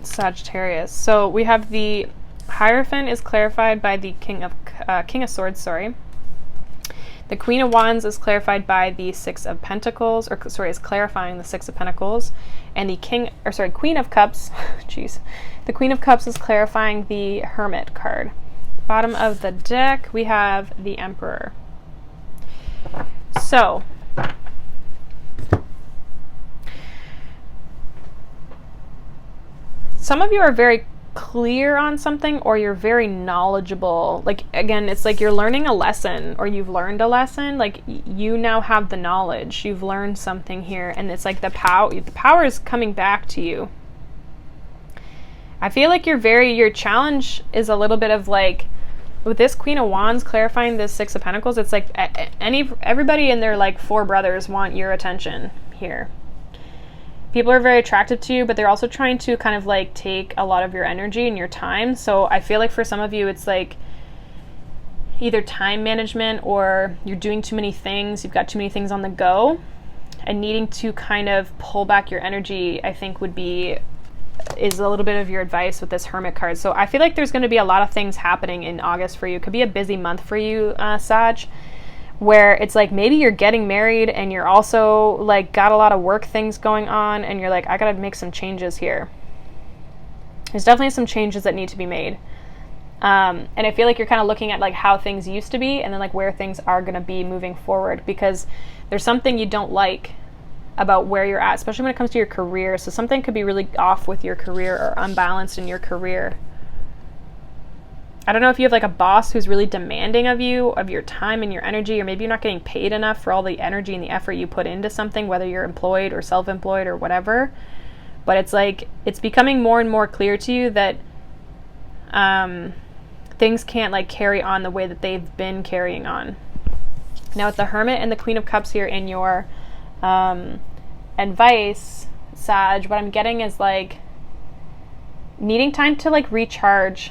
Sagittarius. So we have the Hierophant is clarified by the King of Swords, sorry. The Queen of Wands is clarified by the Six of Pentacles, or sorry, is clarifying the Six of Pentacles. And the Queen of Cups, jeez. The Queen of Cups is clarifying the Hermit card. Bottom of the deck, we have the Emperor. So, some of you are very clear on something, or you're very knowledgeable. Like, again, it's like you're learning a lesson, or you've learned a lesson. Like, you now have the knowledge. You've learned something here, and it's like the power is coming back to you. I feel like your challenge is a little bit of like, with this Queen of Wands clarifying this Six of Pentacles, it's like everybody and their like four brothers want your attention here. People are very attractive to you, but they're also trying to kind of like take a lot of your energy and your time. So I feel like for some of you, it's like either time management, or you're doing too many things. You've got too many things on the go, and needing to kind of pull back your energy, I think is a little bit of your advice with this Hermit card. So I feel like there's going to be a lot of things happening in August for you. It could be a busy month for you, Sag, where it's like maybe you're getting married and you're also like got a lot of work things going on, and you're like, I gotta make some changes here. There's definitely some changes that need to be made. And I feel like you're kind of looking at like how things used to be, and then like where things are going to be moving forward, because there's something you don't like about where you're at, especially when it comes to your career. So something could be really off with your career, or unbalanced in your career. I don't know if you have like a boss who's really demanding of you, of your time and your energy, or maybe you're not getting paid enough for all the energy and the effort you put into something, whether you're employed or self-employed or whatever. But it's like, it's becoming more and more clear to you that things can't like carry on the way that they've been carrying on. Now with the Hermit and the Queen of Cups here in your advice, Sag, what I'm getting is like needing time to like recharge,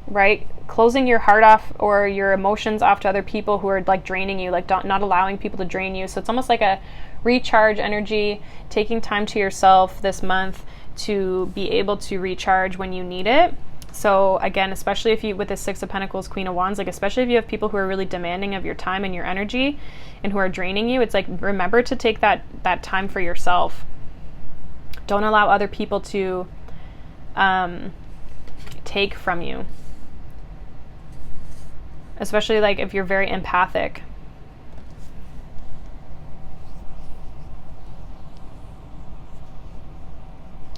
right? Closing your heart off, or your emotions off to other people who are like draining you, like not allowing people to drain you. So it's almost like a recharge energy, taking time to yourself this month to be able to recharge when you need it. So again, especially if you, with the Six of Pentacles, Queen of Wands, like especially if you have people who are really demanding of your time and your energy and who are draining you, it's like, remember to take that time for yourself. Don't allow other people to take from you. Especially like if you're very empathic.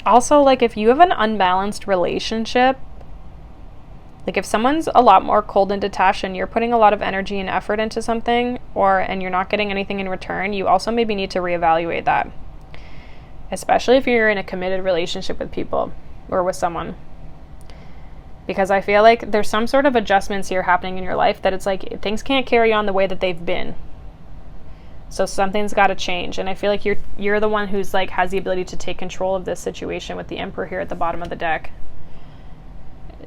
Also, like if you have an unbalanced relationship, like if someone's a lot more cold and detached and you're putting a lot of energy and effort into something, and you're not getting anything in return, you also maybe need to reevaluate that. Especially if you're in a committed relationship with people or with someone. Because I feel like there's some sort of adjustments here happening in your life that it's like things can't carry on the way that they've been. So something's got to change. And I feel like you're the one who's like has the ability to take control of this situation with the Emperor here at the bottom of the deck.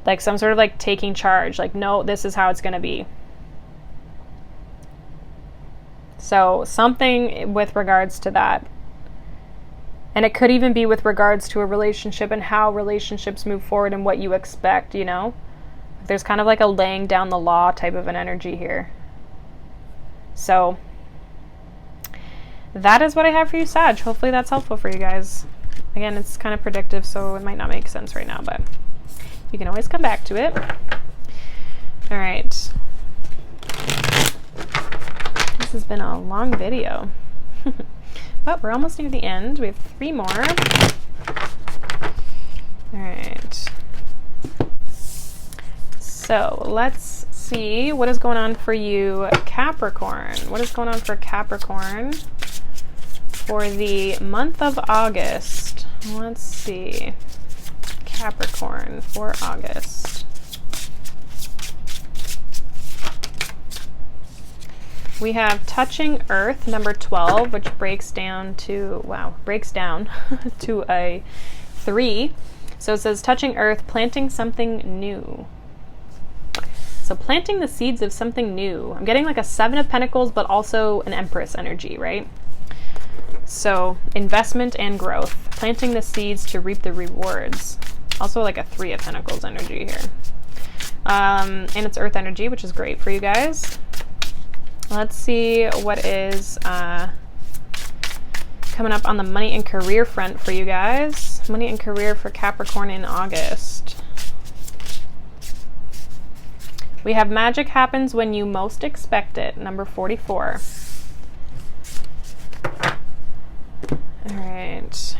Like some sort of like taking charge. Like, no, this is how it's going to be. So something with regards to that. And it could even be with regards to a relationship and how relationships move forward and what you expect, you know? There's kind of like a laying down the law type of an energy here. So that is what I have for you, Sag. Hopefully that's helpful for you guys. Again, it's kind of predictive, so it might not make sense right now, but you can always come back to it. All right. This has been a long video. But we're almost near the end. We have 3 more. All right. So let's see what is going on for you, Capricorn. What is going on for Capricorn for the month of August? Let's see. Capricorn for August. We have touching earth, number 12, which breaks down to, to a 3. So it says touching earth, planting something new. So planting the seeds of something new. I'm getting like a 7 of Pentacles, but also an Empress energy, right? So investment and growth, planting the seeds to reap the rewards. Also like a 3 of Pentacles energy here. And it's earth energy, which is great for you guys. Let's see what is coming up on the money and career front for you guys. Money and career for Capricorn in August. We have magic happens when you most expect it, number 44. All right.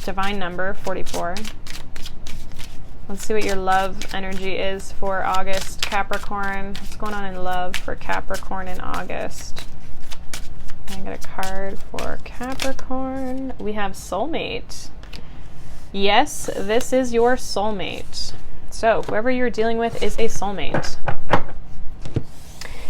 Divine number 44. Let's see what your love energy is for August, Capricorn. What's going on in love for Capricorn in August? I got a card for Capricorn. We have soulmate. Yes, this is your soulmate. So whoever you're dealing with is a soulmate.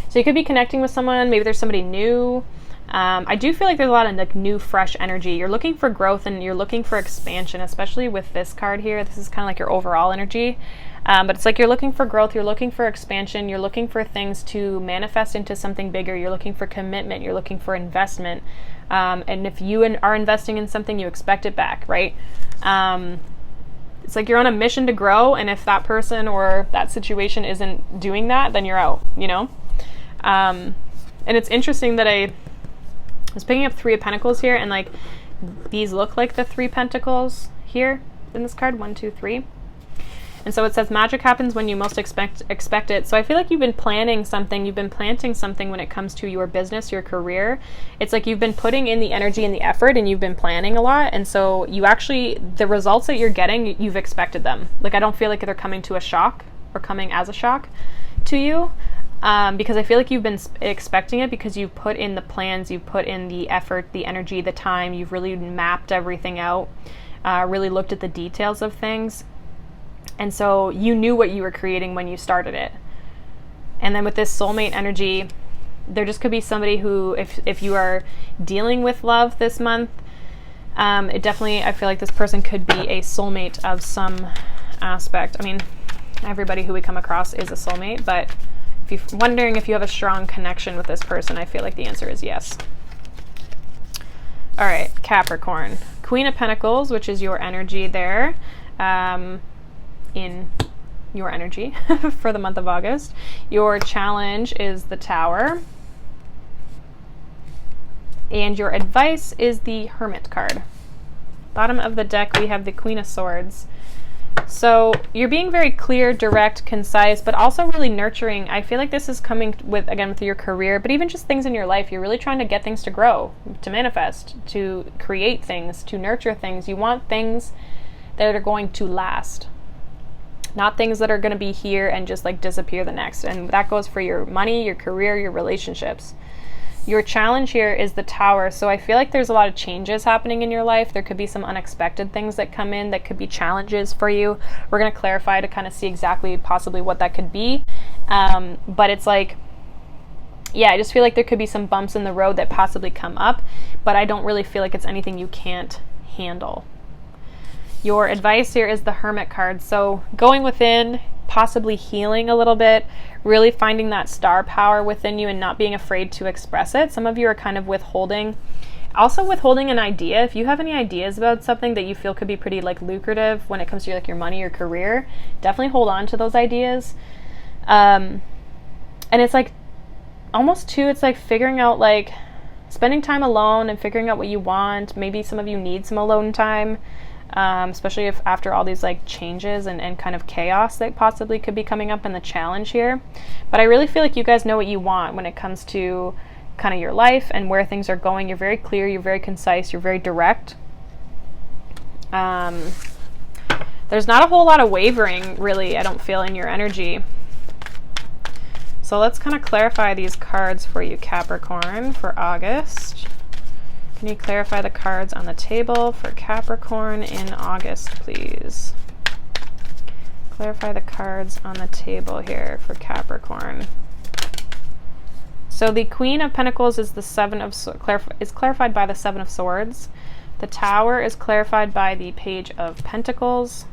So you could be connecting with someone. Maybe there's somebody new. I do feel like there's a lot of like new, fresh energy. You're looking for growth and you're looking for expansion, especially with this card here. This is kind of like your overall energy. But it's like you're looking for growth, you're looking for expansion, you're looking for things to manifest into something bigger, you're looking for commitment, you're looking for investment. And if you are investing in something, you expect it back, right? It's like you're on a mission to grow, and if that person or that situation isn't doing that, then you're out, you know? And it's interesting that I was picking up 3 of Pentacles here, and like these look like the 3 Pentacles here in this card, 1, 2, 3. And so it says magic happens when you most expect it. So I feel like you've been planning something, you've been planting something when it comes to your business, your career. It's like you've been putting in the energy and the effort, and you've been planning a lot. And so you actually, the results that you're getting, you've expected them. Like I don't feel like they're coming to a shock or coming as a shock to you. Because I feel like you've been expecting it because you've put in the plans, you've put in the effort, the energy, the time, you've really mapped everything out, really looked at the details of things. And so you knew what you were creating when you started it. And then with this soulmate energy, there just could be somebody who, if you are dealing with love this month, it definitely, I feel like this person could be a soulmate of some aspect. I mean, everybody who we come across is a soulmate, but if you're wondering if you have a strong connection with this person, I feel like the answer is yes. All right, Capricorn. Queen of Pentacles, which is your energy there, in your energy for the month of August. Your challenge is the Tower. And your advice is the Hermit card. Bottom of the deck, we have the Queen of Swords. So you're being very clear, direct, concise, but also really nurturing. I feel like this is coming with, again, with your career, but even just things in your life. You're really trying to get things to grow, to manifest, to create things, to nurture things. You want things that are going to last, not things that are going to be here and just like disappear the next. And that goes for your money, your career, your relationships. Your challenge here is the Tower. So I feel like there's a lot of changes happening in your life. There could be some unexpected things that come in that could be challenges for you. We're going to clarify to kind of see exactly possibly what that could be. But it's like, yeah, I just feel like there could be some bumps in the road that possibly come up, but I don't really feel like it's anything you can't handle. Your advice here is the Hermit card. So going within, possibly healing a little bit, really finding that star power within you and not being afraid to express it. Some of you are kind of withholding. Also withholding an idea. If you have any ideas about something that you feel could be pretty like lucrative when it comes to like your money or career, definitely hold on to those ideas. And it's like almost too, it's like figuring out like spending time alone and figuring out what you want. Maybe some of you need some alone time. Especially if after all these like changes and kind of chaos that possibly could be coming up in the challenge here. But I really feel like you guys know what you want when it comes to kind of your life and where things are going. You're very clear, you're very concise, you're very direct. There's not a whole lot of wavering really, I don't feel, in your energy. So let's kind of clarify these cards for you, Capricorn, for August. Can you clarify the cards on the table for Capricorn in August, please? Clarify the cards on the table here for Capricorn. So the Queen of Pentacles is the is clarified by the Seven of Swords. The Tower is clarified by the Page of Pentacles.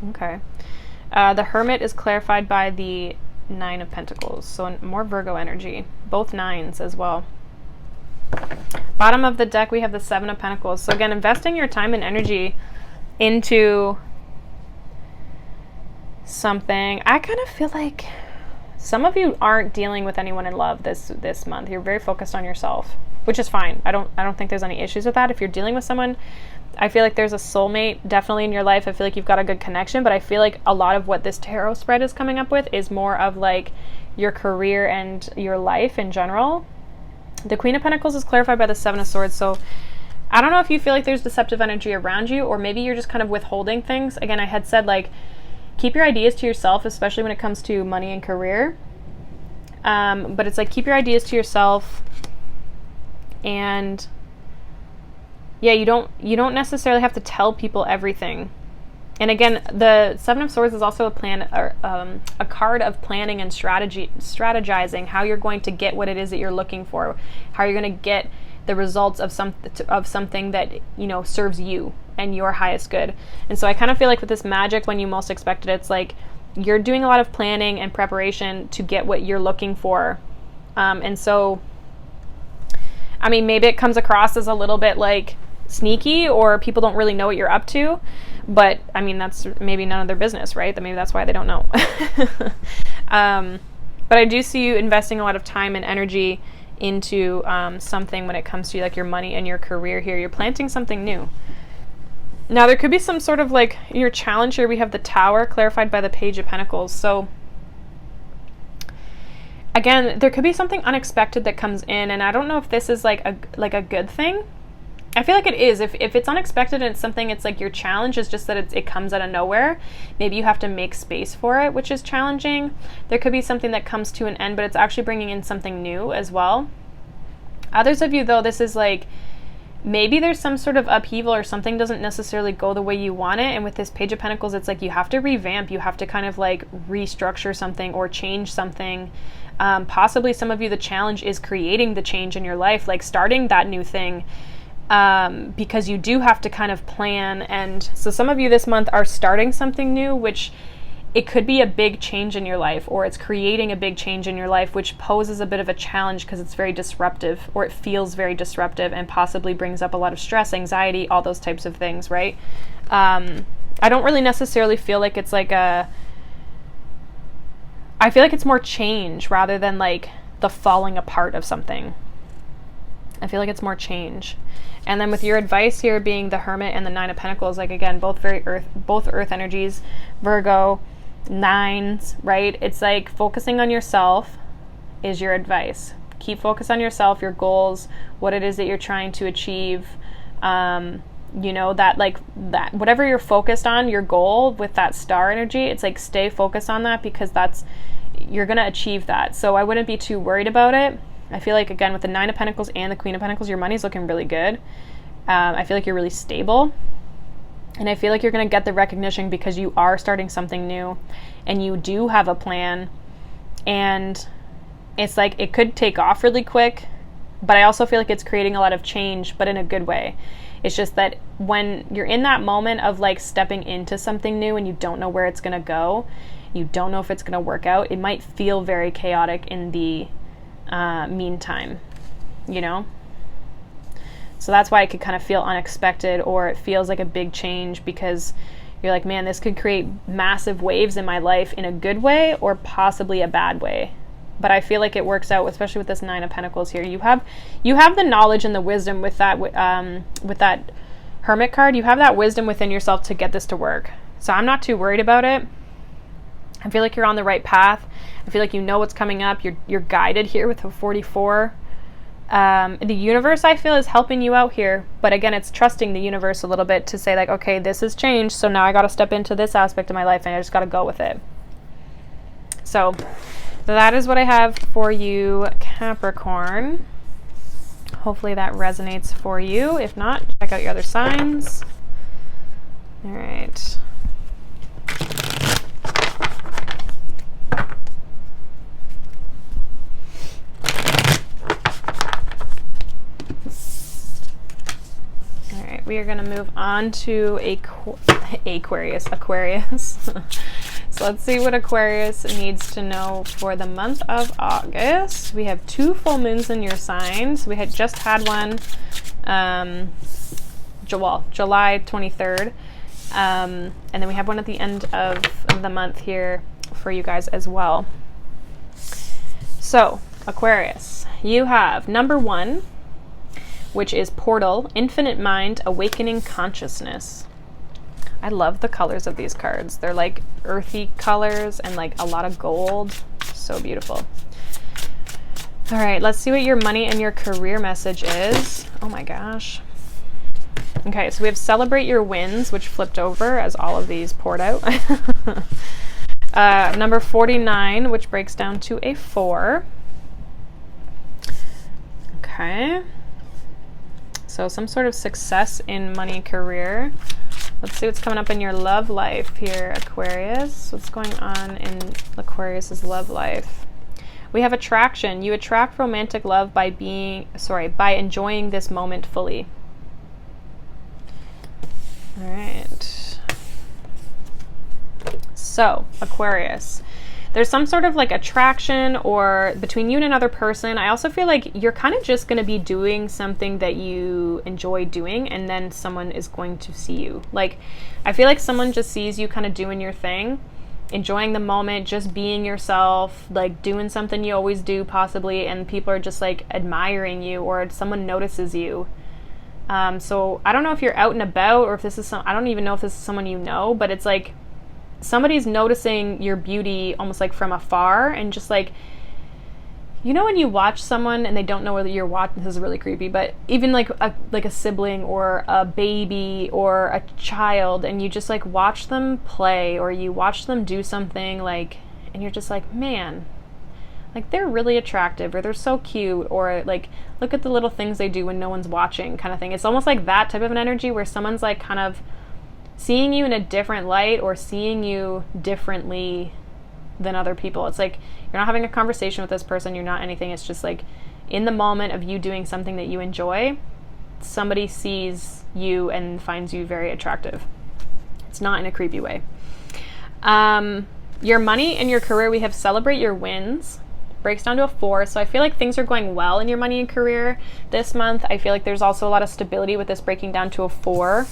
Okay. The Hermit is clarified by the Nine of Pentacles. So more Virgo energy. Both nines as well. Bottom of the deck, we have the Seven of Pentacles. So again, investing your time and energy into something. I kind of feel like some of you aren't dealing with anyone in love this month. You're very focused on yourself, which is fine. I don't think there's any issues with that. If you're dealing with someone, I feel like there's a soulmate definitely in your life. I feel like you've got a good connection, but I feel like a lot of what this tarot spread is coming up with is more of like your career and your life in general. The Queen of Pentacles is clarified by the Seven of Swords. So I don't know if you feel like there's deceptive energy around you, or maybe you're just kind of withholding things. Again, I had said like, keep your ideas to yourself, especially when it comes to money and career. But it's like, keep your ideas to yourself. And yeah, you don't necessarily have to tell people everything. And again, the Seven of Swords is also a card of planning and strategizing how you're going to get what it is that you're looking for, how you're going to get the results of something that, you know, serves you and your highest good. And so I kind of feel like with this magic, when you most expect it, it's like you're doing a lot of planning and preparation to get what you're looking for. And so, I mean, maybe it comes across as a little bit like sneaky, or people don't really know what you're up to, but I mean, that's maybe none of their business, right? Maybe that's why they don't know. But I do see you investing a lot of time and energy into something when it comes to like your money and your career here. You're planting something new. Now, there could be some sort of like your challenge here. We have the Tower clarified by the Page of Pentacles. So again, there could be something unexpected that comes in, and I don't know if this is like a good thing. I feel like it is. If it's unexpected and it's something, it's like your challenge is just that it comes out of nowhere. Maybe you have to make space for it, which is challenging. There could be something that comes to an end, but it's actually bringing in something new as well. Others of you, though, this is like, maybe there's some sort of upheaval or something doesn't necessarily go the way you want it. And with this Page of Pentacles, it's like you have to revamp. You have to kind of like restructure something or change something. Possibly some of you, the challenge is creating the change in your life, like starting that new thing. Because you do have to kind of plan. And so some of you this month are starting something new, which it could be a big change in your life, or it's creating a big change in your life, which poses a bit of a challenge because it's very disruptive, or it feels very disruptive and possibly brings up a lot of stress, anxiety, all those types of things, right? I don't really necessarily feel like it's like I feel like it's more change rather than like the falling apart of something. I feel like it's more change. And then with your advice here being the Hermit and the Nine of Pentacles, like again, both earth energies, Virgo, nines, right? It's like focusing on yourself is your advice. Keep focused on yourself, your goals, what it is that you're trying to achieve. You know, that whatever you're focused on, your goal with that star energy, it's like stay focused on that, because you're going to achieve that. So I wouldn't be too worried about it. I feel like, again, with the Nine of Pentacles and the Queen of Pentacles, your money's looking really good. I feel like you're really stable. And I feel like you're going to get the recognition because you are starting something new and you do have a plan. And it's like it could take off really quick, but I also feel like it's creating a lot of change, but in a good way. It's just that when you're in that moment of like stepping into something new and you don't know where it's going to go, you don't know if it's going to work out, it might feel very chaotic in the meantime, you know? So that's why it could kind of feel unexpected, or it feels like a big change, because you're like, man, this could create massive waves in my life in a good way or possibly a bad way. But I feel like it works out, especially with this Nine of Pentacles here. You have the knowledge and the wisdom with that Hermit card. You have that wisdom within yourself to get this to work. So I'm not too worried about it. I feel like you're on the right path. I feel like you know what's coming up. You're guided here with a 44. The universe, I feel, is helping you out here. But again, it's trusting the universe a little bit to say like, okay, this has changed, so now I got to step into this aspect of my life and I just got to go with it. So that is what I have for you, Capricorn. Hopefully that resonates for you. If not, check out your other signs. All right. we are going to move on to Aquarius. So let's see what Aquarius needs to know for the month of August. We have 2 full moons in your signs. We had just had one July 23rd. And then we have one at the end of the month here for you guys as well. So, Aquarius, you have number 1, which is Portal, Infinite Mind, Awakening Consciousness. I love the colors of these cards. They're like earthy colors and like a lot of gold. So beautiful. All right, let's see what your money and your career message is. Oh my gosh. Okay, so we have Celebrate Your Wins, which flipped over as all of these poured out. Number 49, which breaks down to a 4. Okay. So some sort of success in money career. Let's see what's coming up in your love life here, Aquarius. What's going on in Aquarius's love life? We have attraction. You attract romantic love by enjoying this moment fully. All right. So, Aquarius, there's some sort of like attraction or between you and another person. I also feel like you're kind of just going to be doing something that you enjoy doing, and then someone is going to see you. Like, I feel like someone just sees you kind of doing your thing, enjoying the moment, just being yourself, like doing something you always do possibly, and people are just like admiring you, or someone notices you. So I don't know if you're out and about, or if this is I don't even know if this is someone you know, but it's like somebody's noticing your beauty almost like from afar, and just like, you know, when you watch someone and they don't know whether you're watching, this is really creepy, but even like a sibling or a baby or a child, and you just like watch them play, or you watch them do something like, and you're just like, man, like they're really attractive, or they're so cute, or like look at the little things they do when no one's watching, kind of thing. It's almost like that type of an energy where someone's like kind of seeing you in a different light, or seeing you differently than other people. It's like you're not having a conversation with this person, you're not anything. It's just like in the moment of you doing something that you enjoy, somebody sees you and finds you very attractive. It's not in a creepy way. Your money and your career, we have Celebrate Your Wins. Breaks down to a 4. So I feel like things are going well in your money and career this month. I feel like there's also a lot of stability with this breaking down to a 4.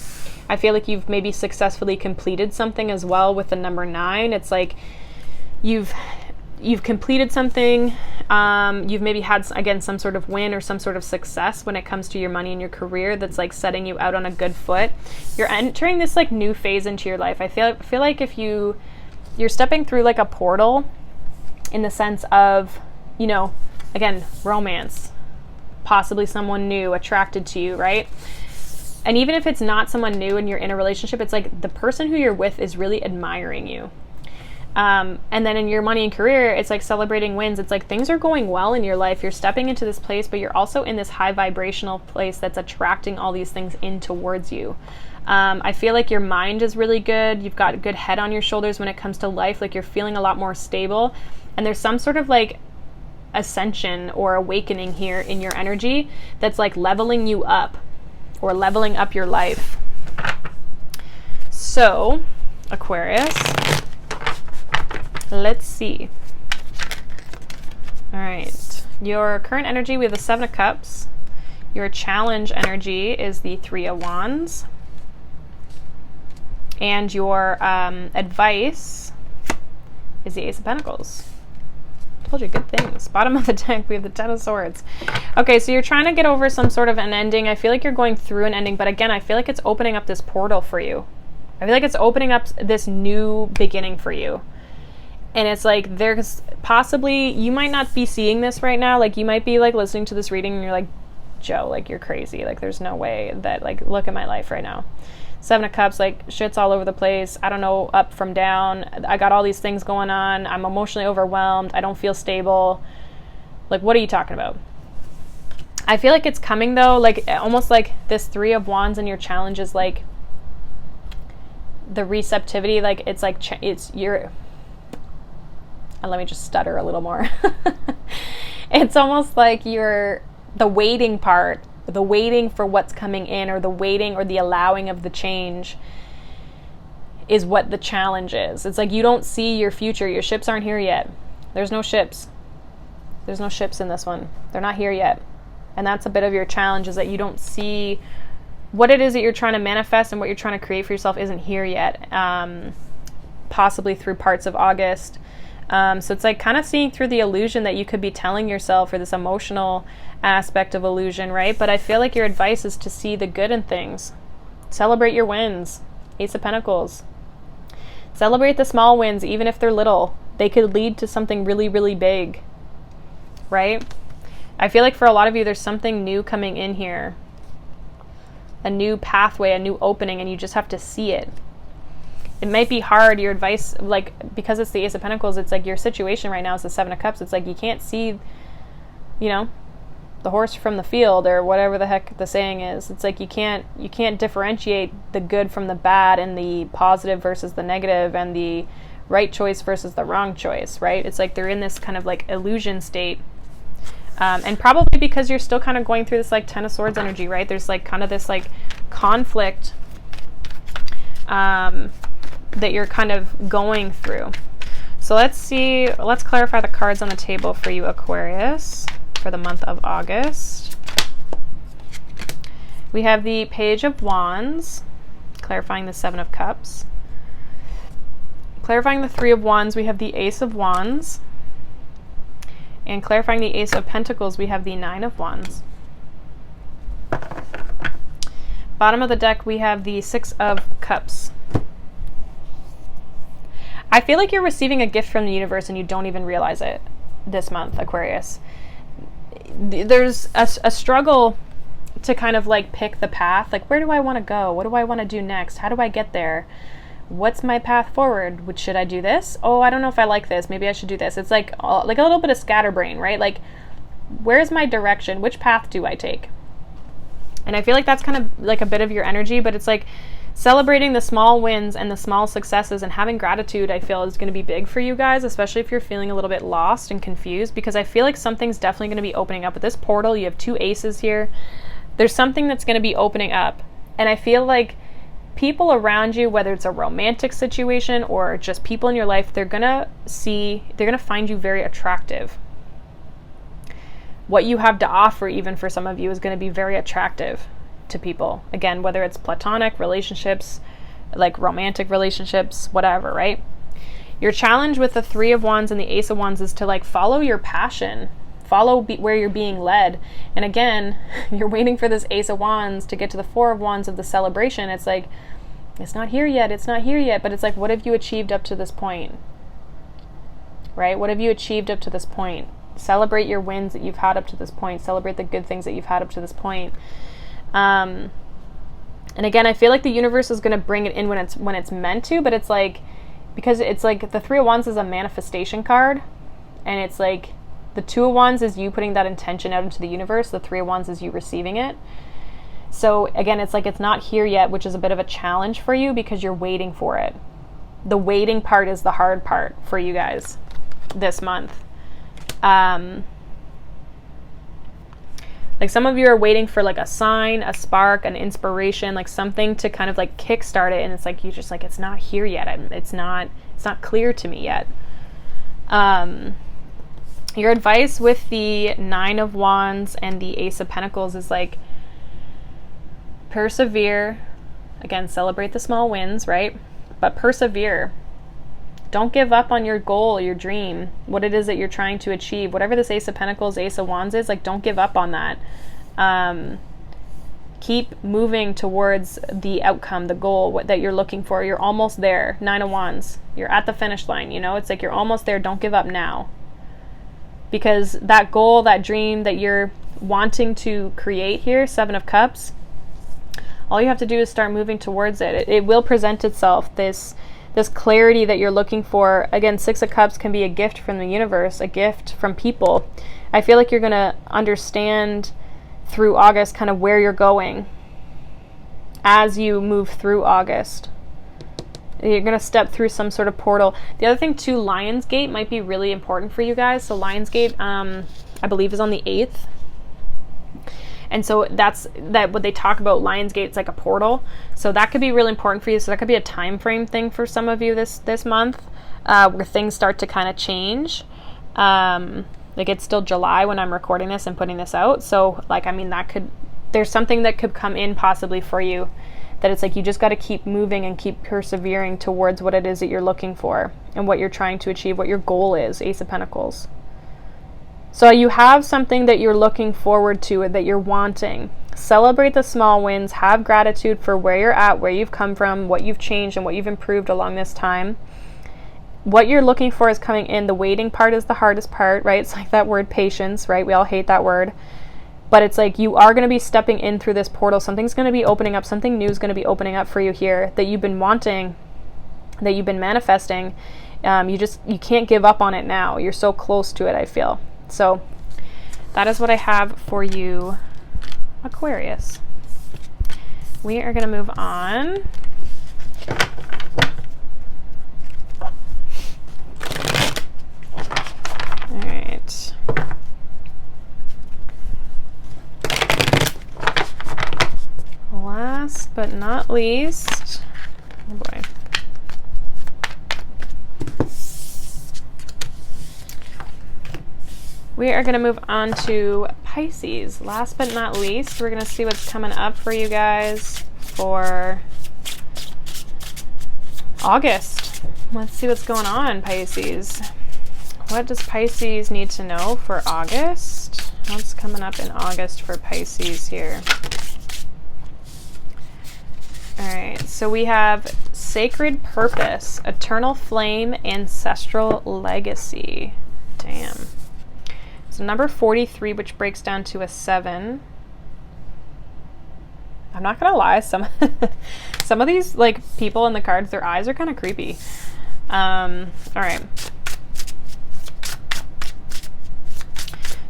I feel like you've maybe successfully completed something as well with the number 9. It's like you've completed something. You've maybe had, again, some sort of win or some sort of success when it comes to your money and your career that's like setting you out on a good foot. You're entering this like new phase into your life. I feel like if you're stepping through like a portal, in the sense of, you know, again, romance, possibly someone new attracted to you, right? And even if it's not someone new and you're in a relationship, it's like the person who you're with is really admiring you. And then in your money and career, it's like celebrating wins. It's like things are going well in your life. You're stepping into this place, but you're also in this high vibrational place that's attracting all these things in towards you. I feel like your mind is really good. You've got a good head on your shoulders when it comes to life. Like you're feeling a lot more stable. And there's some sort of like ascension or awakening here in your energy that's like leveling you up, or leveling up your life. So, Aquarius, let's see. All right. Your current energy, we have the 7 of Cups. Your challenge energy is the 3 of Wands. And your advice is the Ace of Pentacles. Told you good things. Bottom of the deck, we have the 10 of Swords. Okay, so you're trying to get over some sort of an ending. I feel like you're going through an ending, but again, I feel like it's opening up this portal for you. I feel like it's opening up this new beginning for you. And it's like there's possibly, you might not be seeing this right now. Like you might be like listening to this reading and you're like, Joe, like you're crazy. Like there's no way that, like, look at my life right now. 7 of Cups, like shit's all over the place. I don't know up from down. I got all these things going on. I'm emotionally overwhelmed. I don't feel stable. Like, what are you talking about? I feel like it's coming though, like almost like this 3 of Wands and your challenge is like the receptivity. Like it's like, let me just stutter a little more. It's almost like the waiting part the waiting for what's coming in, or the waiting or the allowing of the change is what the challenge is. It's like you don't see your future. Your ships aren't here yet. There's no ships. There's no ships in this one. They're not here yet. And that's a bit of your challenge, is that you don't see what it is that you're trying to manifest, and what you're trying to create for yourself isn't here yet. Possibly through parts of August. So it's like kind of seeing through the illusion that you could be telling yourself, or this emotional aspect of illusion, right? But I feel like your advice is to see the good in things. Celebrate your wins. Ace of Pentacles. Celebrate the small wins, even if they're little. They could lead to something really, really big, right? I feel like for a lot of you, there's something new coming in here. A new pathway, a new opening, and you just have to see it. It might be hard, your advice, like, because it's the Ace of Pentacles, it's like your situation right now is the Seven of Cups. It's like you can't see, you know, the horse from the field, or whatever the heck the saying is. It's like you can't differentiate the good from the bad, and the positive versus the negative, and the right choice versus the wrong choice, right? It's like they're in this kind of like illusion state. And probably because you're still kind of going through this like Ten of Swords energy, right? There's like kind of this like conflict that you're kind of going through. So let's clarify the cards on the table for you, Aquarius, for the month of August. We have the Page of Wands, clarifying the Seven of Cups. Clarifying the Three of Wands, we have the Ace of Wands. And clarifying the Ace of Pentacles, we have the Nine of Wands. Bottom of the deck, we have the Six of Cups. I feel like you're receiving a gift from the universe and you don't even realize it this month, Aquarius. There's a struggle to kind of like pick the path. Like, where do I want to go? What do I want to do next? How do I get there? What's my path forward? Should I do this? Oh, I don't know if I like this. Maybe I should do this. It's like a little bit of scatterbrain, right? Like, where's my direction? Which path do I take? And I feel like that's kind of like a bit of your energy, but it's like celebrating the small wins and the small successes, and having gratitude, I feel, is going to be big for you guys, especially if you're feeling a little bit lost and confused, because I feel like something's definitely going to be opening up with this portal. You have two aces here. There's something that's going to be opening up. And I feel like people around you, whether it's a romantic situation or just people in your life, they're going to find you very attractive. What you have to offer, even for some of you, is going to be very attractive to people. Again, whether it's platonic relationships, like romantic relationships, whatever, right? Your challenge with the Three of Wands and the Ace of Wands is to like follow your passion, follow where you're being led. And again, you're waiting for this Ace of Wands to get to the Four of Wands of the celebration. It's like, it's not here yet, it's not here yet, but it's like, what have you achieved up to this point? Right? What have you achieved up to this point? Celebrate your wins that you've had up to this point. Celebrate the good things that you've had up to this point. And again, I feel like the universe is going to bring it in when it's meant to, but it's like, because it's like the Three of Wands is a manifestation card, and it's like the Two of Wands is you putting that intention out into the universe. The Three of Wands is you receiving it. So again, it's like it's not here yet, which is a bit of a challenge for you because you're waiting for it. The waiting part is the hard part for you guys this month. Like some of you are waiting for like a sign, a spark, an inspiration, like something to kind of like kickstart it, and it's like you just like, it's not here yet. It's not clear to me yet. Your advice with the Nine of Wands and the Ace of Pentacles is like, persevere. Again, celebrate the small wins, right? But persevere. Don't give up on your goal, your dream, what it is that you're trying to achieve. Whatever this Ace of Pentacles, Ace of Wands is, like, don't give up on that. Keep moving towards the outcome, the goal that you're looking for. You're almost there. Nine of Wands. You're at the finish line, you know? It's like you're almost there. Don't give up now. Because that goal, that dream that you're wanting to create here, Seven of Cups, all you have to do is start moving towards it. It will present itself, this clarity that you're looking for. Again, Six of Cups can be a gift from the universe, a gift from people. I feel like you're going to understand through August kind of where you're going as you move through August. You're going to step through some sort of portal. The other thing too, Lionsgate might be really important for you guys. So Lionsgate, I believe, is on the 8th. And so that's what they talk about. Lionsgate's like a portal. So that could be really important for you. So that could be a time frame thing for some of you this month, where things start to kind of change. Like it's still July when I'm recording this and putting this out. So like, I mean, there's something that could come in possibly for you, that it's like you just got to keep moving and keep persevering towards what it is that you're looking for and what you're trying to achieve, what your goal is. Ace of Pentacles. So you have something that you're looking forward to, that you're wanting. Celebrate the small wins. Have gratitude for where you're at, where you've come from, what you've changed, and what you've improved along this time. What you're looking for is coming in. The waiting part is the hardest part, right? It's like that word patience, right? We all hate that word. But it's like you are going to be stepping in through this portal. Something's going to be opening up. Something new is going to be opening up for you here that you've been wanting, that you've been manifesting. You can't give up on it now. You're so close to it, I feel. So that is what I have for you, Aquarius. We are going to move on. All right. Last but not least, oh boy. We are going to move on to Pisces. Last but not least, we're going to see what's coming up for you guys for August. Let's see what's going on, Pisces. What does Pisces need to know for August? What's coming up in August for Pisces here? All right, so we have Sacred Purpose, Eternal Flame, Ancestral Legacy. Damn. So number 43, which breaks down to a 7. I'm not gonna lie, some of these like people in the cards, their eyes are kind of creepy. All right.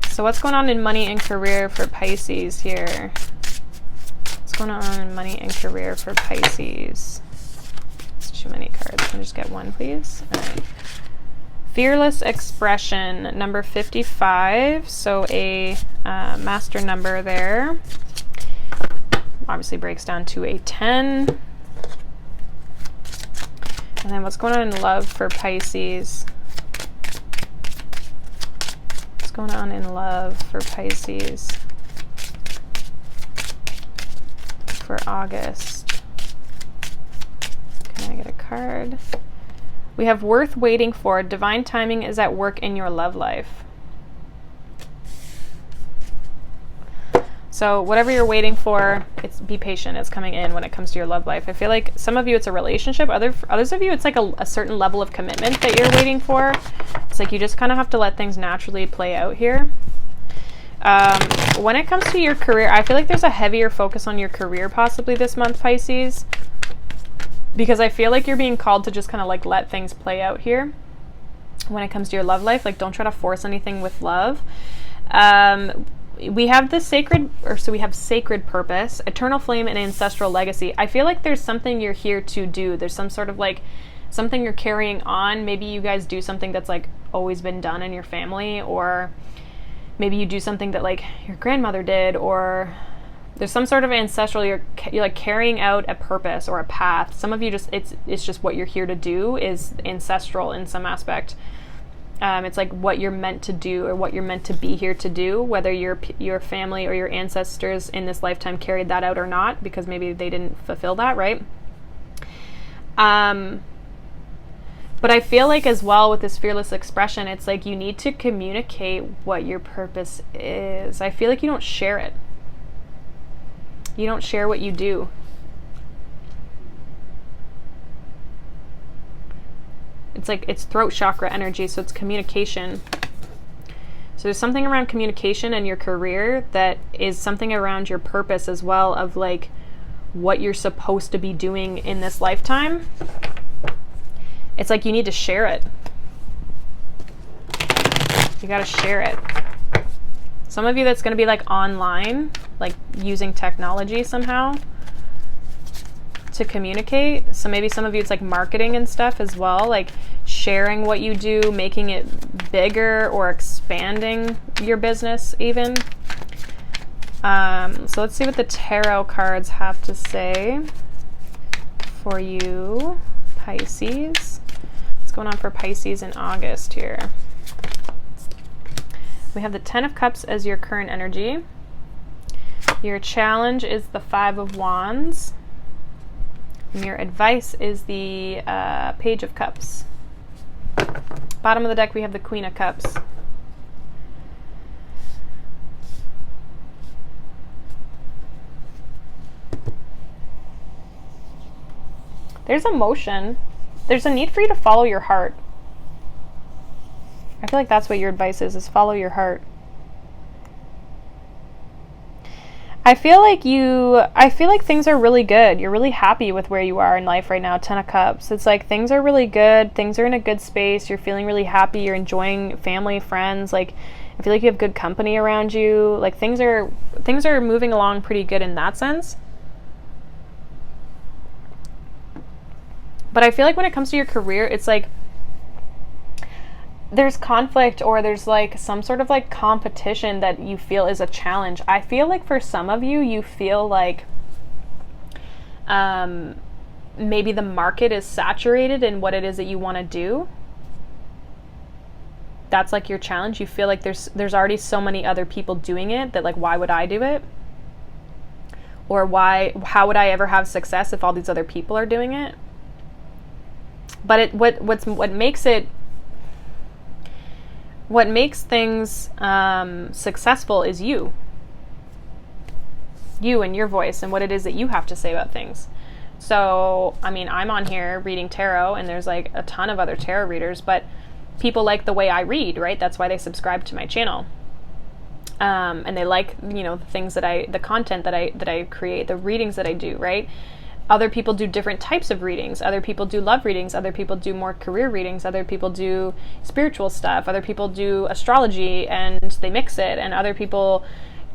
So what's going on in money and career for Pisces here? What's going on in money and career for Pisces? It's too many cards. Can I just get one, please? All right. Fearless Expression, number 55. So a master number there. Obviously breaks down to a 10. And then what's going on in love for Pisces? What's going on in love for Pisces for August? Can I get a card? We have Worth Waiting For. Divine timing is at work in your love life. So whatever you're waiting for, be patient. It's coming in when it comes to your love life. I feel like some of you it's a relationship. Others of you it's like a certain level of commitment that you're waiting for. It's like you just kind of have to let things naturally play out here. When it comes to your career, I feel like there's a heavier focus on your career possibly this month, Pisces. Because I feel like you're being called to just kind of like let things play out here when it comes to your love life. Like don't try to force anything with love. We have the we have Sacred Purpose, Eternal Flame, and Ancestral Legacy. I feel like there's something you're here to do. There's some sort of like something you're carrying on. Maybe you guys do something that's like always been done in your family, or maybe you do something that like your grandmother did, or there's some sort of ancestral, you're like carrying out a purpose or a path. Some of you it's just what you're here to do is ancestral in some aspect. It's like what you're meant to do or what you're meant to be here to do, whether your family or your ancestors in this lifetime carried that out or not, because maybe they didn't fulfill that, right? But I feel like as well with this Fearless Expression, it's like you need to communicate what your purpose is. I feel like you don't share it. You don't share what you do. It's like it's throat chakra energy, so it's communication. So there's something around communication and your career that is something around your purpose as well, of like what you're supposed to be doing in this lifetime. It's like you need to share it. You got to share it. Some of you that's going to be like online, like using technology somehow to communicate. So maybe some of you it's like marketing and stuff as well, like sharing what you do, making it bigger or expanding your business even. So let's see what the tarot cards have to say for you, Pisces. What's going on for Pisces in August here? We have the 10 of Cups as your current energy. Your challenge is the 5 of Wands. And your advice is the Page of Cups. Bottom of the deck, we have the Queen of Cups. There's emotion. There's a need for you to follow your heart. I feel like that's what your advice is follow your heart. I feel like things are really good. You're really happy with where you are in life right now. 10 of Cups. It's like things are really good. Things are in a good space. You're feeling really happy. You're enjoying family, friends. Like, I feel like you have good company around you. Like, things are moving along pretty good in that sense. But I feel like when it comes to your career, it's like there's conflict, or there's like some sort of like competition that you feel is a challenge. I feel like for some of you, you feel like maybe the market is saturated in what it is that you want to do. That's like your challenge. You feel like there's already so many other people doing it that, like, why would I do it? Or how would I ever have success if all these other people are doing it? But what makes things successful is you and your voice and what it is that you have to say about things. So, I mean, I'm on here reading tarot, and there's like a ton of other tarot readers, but people like the way I read, right? That's why they subscribe to my channel. And they like, the content that I create, the readings that I do, right? Other people do different types of readings. Other people do love readings. Other people do more career readings. Other people do spiritual stuff. Other people do astrology and they mix it. And other people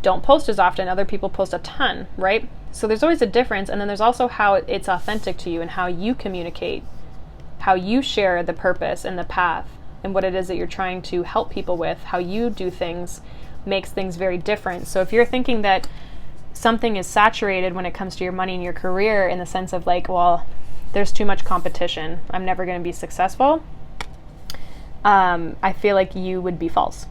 don't post as often. Other people post a ton, right? So there's always a difference. And then there's also how it's authentic to you and how you communicate, how you share the purpose and the path and what it is that you're trying to help people with. How you do things makes things very different. So if you're thinking that something is saturated when it comes to your money and your career, in the sense of like, well, there's too much competition, I'm never going to be successful, I feel like you would be false.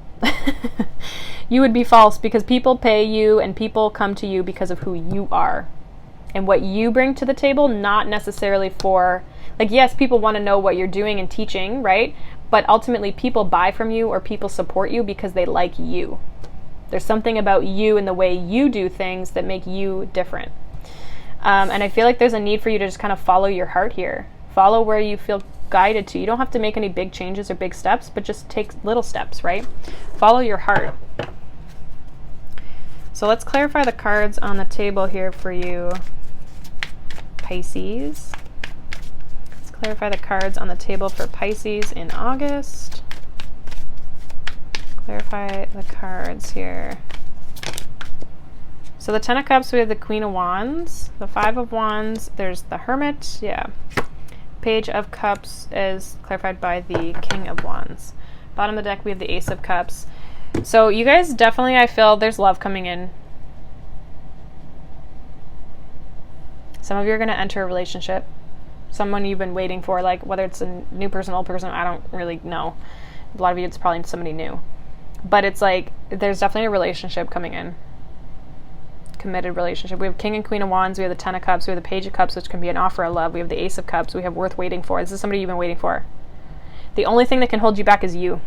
You would be false, because people pay you and people come to you because of who you are and what you bring to the table, not necessarily for, like, yes, people want to know what you're doing and teaching, right? But ultimately people buy from you or people support you because they like you. There's something about you and the way you do things that make you different. And I feel like there's a need for you to just kind of follow your heart here. Follow where you feel guided to. You don't have to make any big changes or big steps, but just take little steps, right? Follow your heart. So let's clarify the cards on the table here for you, Pisces. Let's clarify the cards on the table for Pisces in August. Clarify the cards here. So the 10 of Cups, we have the Queen of Wands, the 5 of Wands, there's the Hermit, yeah. Page of Cups is clarified by the King of Wands. Bottom of the deck, we have the Ace of Cups. So you guys definitely, I feel there's love coming in. Some of you are going to enter a relationship. Someone you've been waiting for, like whether it's a new person, old person, I don't really know. A lot of you, it's probably somebody new. But it's like, there's definitely a relationship coming in. Committed relationship. We have King and Queen of Wands. We have the 10 of Cups. We have the Page of Cups, which can be an offer of love. We have the Ace of Cups. We have worth waiting for. This is somebody you've been waiting for. The only thing that can hold you back is you.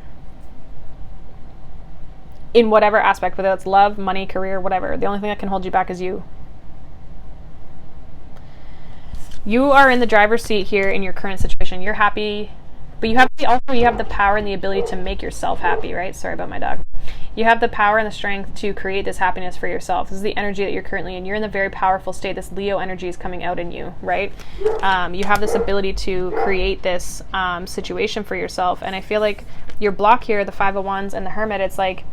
In whatever aspect, whether it's love, money, career, whatever. The only thing that can hold you back is you. You are in the driver's seat here in your current situation. You're happy. But you have the power and the ability to make yourself happy, right? Sorry about my dog. You have the power and the strength to create this happiness for yourself. This is the energy that you're currently in. You're in a very powerful state. This Leo energy is coming out in you, right? You have this ability to create this situation for yourself. And I feel like your block here, the 5 of Wands and the Hermit, it's like,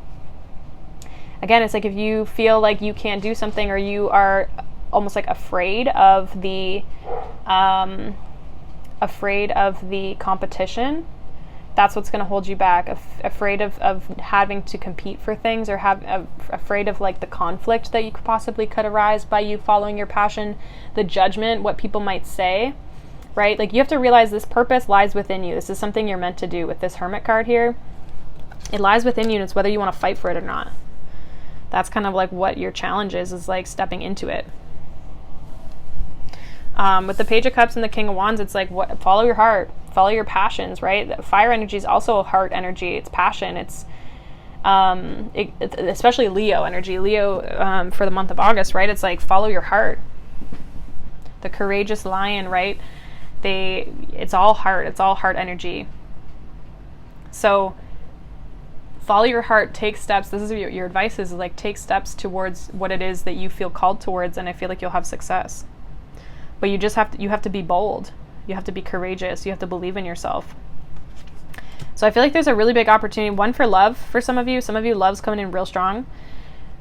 again, it's like if you feel like you can't do something, or you are almost like afraid of the competition, That's what's going to hold you back. Afraid of having to compete for things, or afraid of like the conflict that you could arise by you following your passion, the judgment, what people might say, right? Like, you have to realize this purpose lies within you. This is something you're meant to do with this Hermit card here. It lies within you, and it's whether you want to fight for it or not. That's kind of like what your challenge is like stepping into it. With the Page of Cups and the King of Wands, it's like, follow your heart, follow your passions, right? Fire energy is also heart energy. It's passion. It's especially Leo energy. Leo for the month of August, right? It's like, follow your heart. The courageous lion, right? It's all heart. It's all heart energy. So follow your heart, take steps. This is your advice, is like, take steps towards what it is that you feel called towards, and I feel like you'll have success. But you just have to be bold. You have to be courageous. You have to believe in yourself. So I feel like there's a really big opportunity, one for love for some of you. Some of you, love's coming in real strong.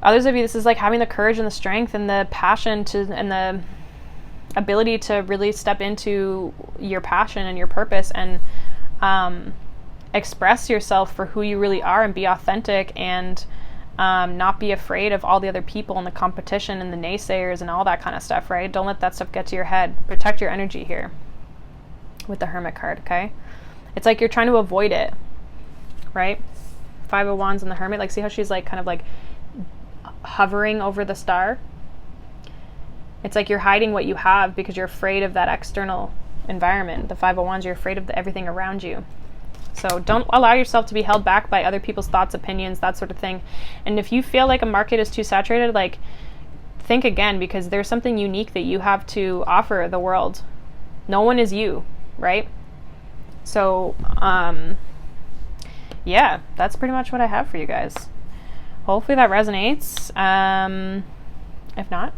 Others of you, this is like having the courage and the strength and the passion and the ability to really step into your passion and your purpose, and express yourself for who you really are, and be authentic, and not be afraid of all the other people and the competition and the naysayers and all that kind of stuff, right? Don't let that stuff get to your head. Protect your energy here with the Hermit card, okay? It's like you're trying to avoid it, right? Five of Wands and the Hermit, like, see how she's like kind of like hovering over the star? It's like you're hiding what you have because you're afraid of that external environment. The Five of Wands, you're afraid of everything around you. So don't allow yourself to be held back by other people's thoughts, opinions, that sort of thing. And if you feel like a market is too saturated, like, think again, because there's something unique that you have to offer the world. No one is you, right? So, yeah, that's pretty much what I have for you guys. Hopefully that resonates. If not,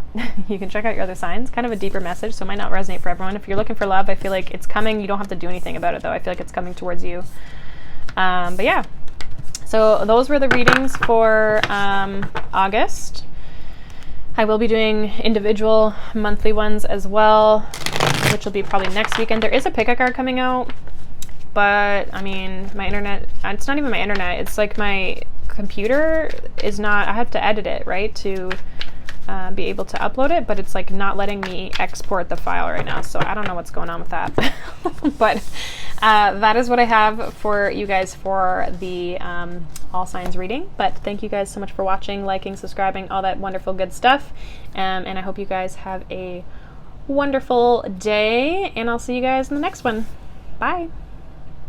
you can check out your other signs. Kind of a deeper message, so it might not resonate for everyone. If you're looking for love, I feel like it's coming. You don't have to do anything about it, though. I feel like it's coming towards you. But yeah, so those were the readings for August. I will be doing individual monthly ones as well, which will be probably next weekend. There is a pick-a card coming out, but I mean, my internet, it's not even my internet. It's like my computer is not, I have to edit it, right, to be able to upload it, but it's like not letting me export the file right now, so I don't know what's going on with that. But that is what I have for you guys for the all signs reading. But thank you guys so much for watching, liking, subscribing, all that wonderful good stuff, and I hope you guys have a wonderful day, and I'll see you guys in the next one. Bye.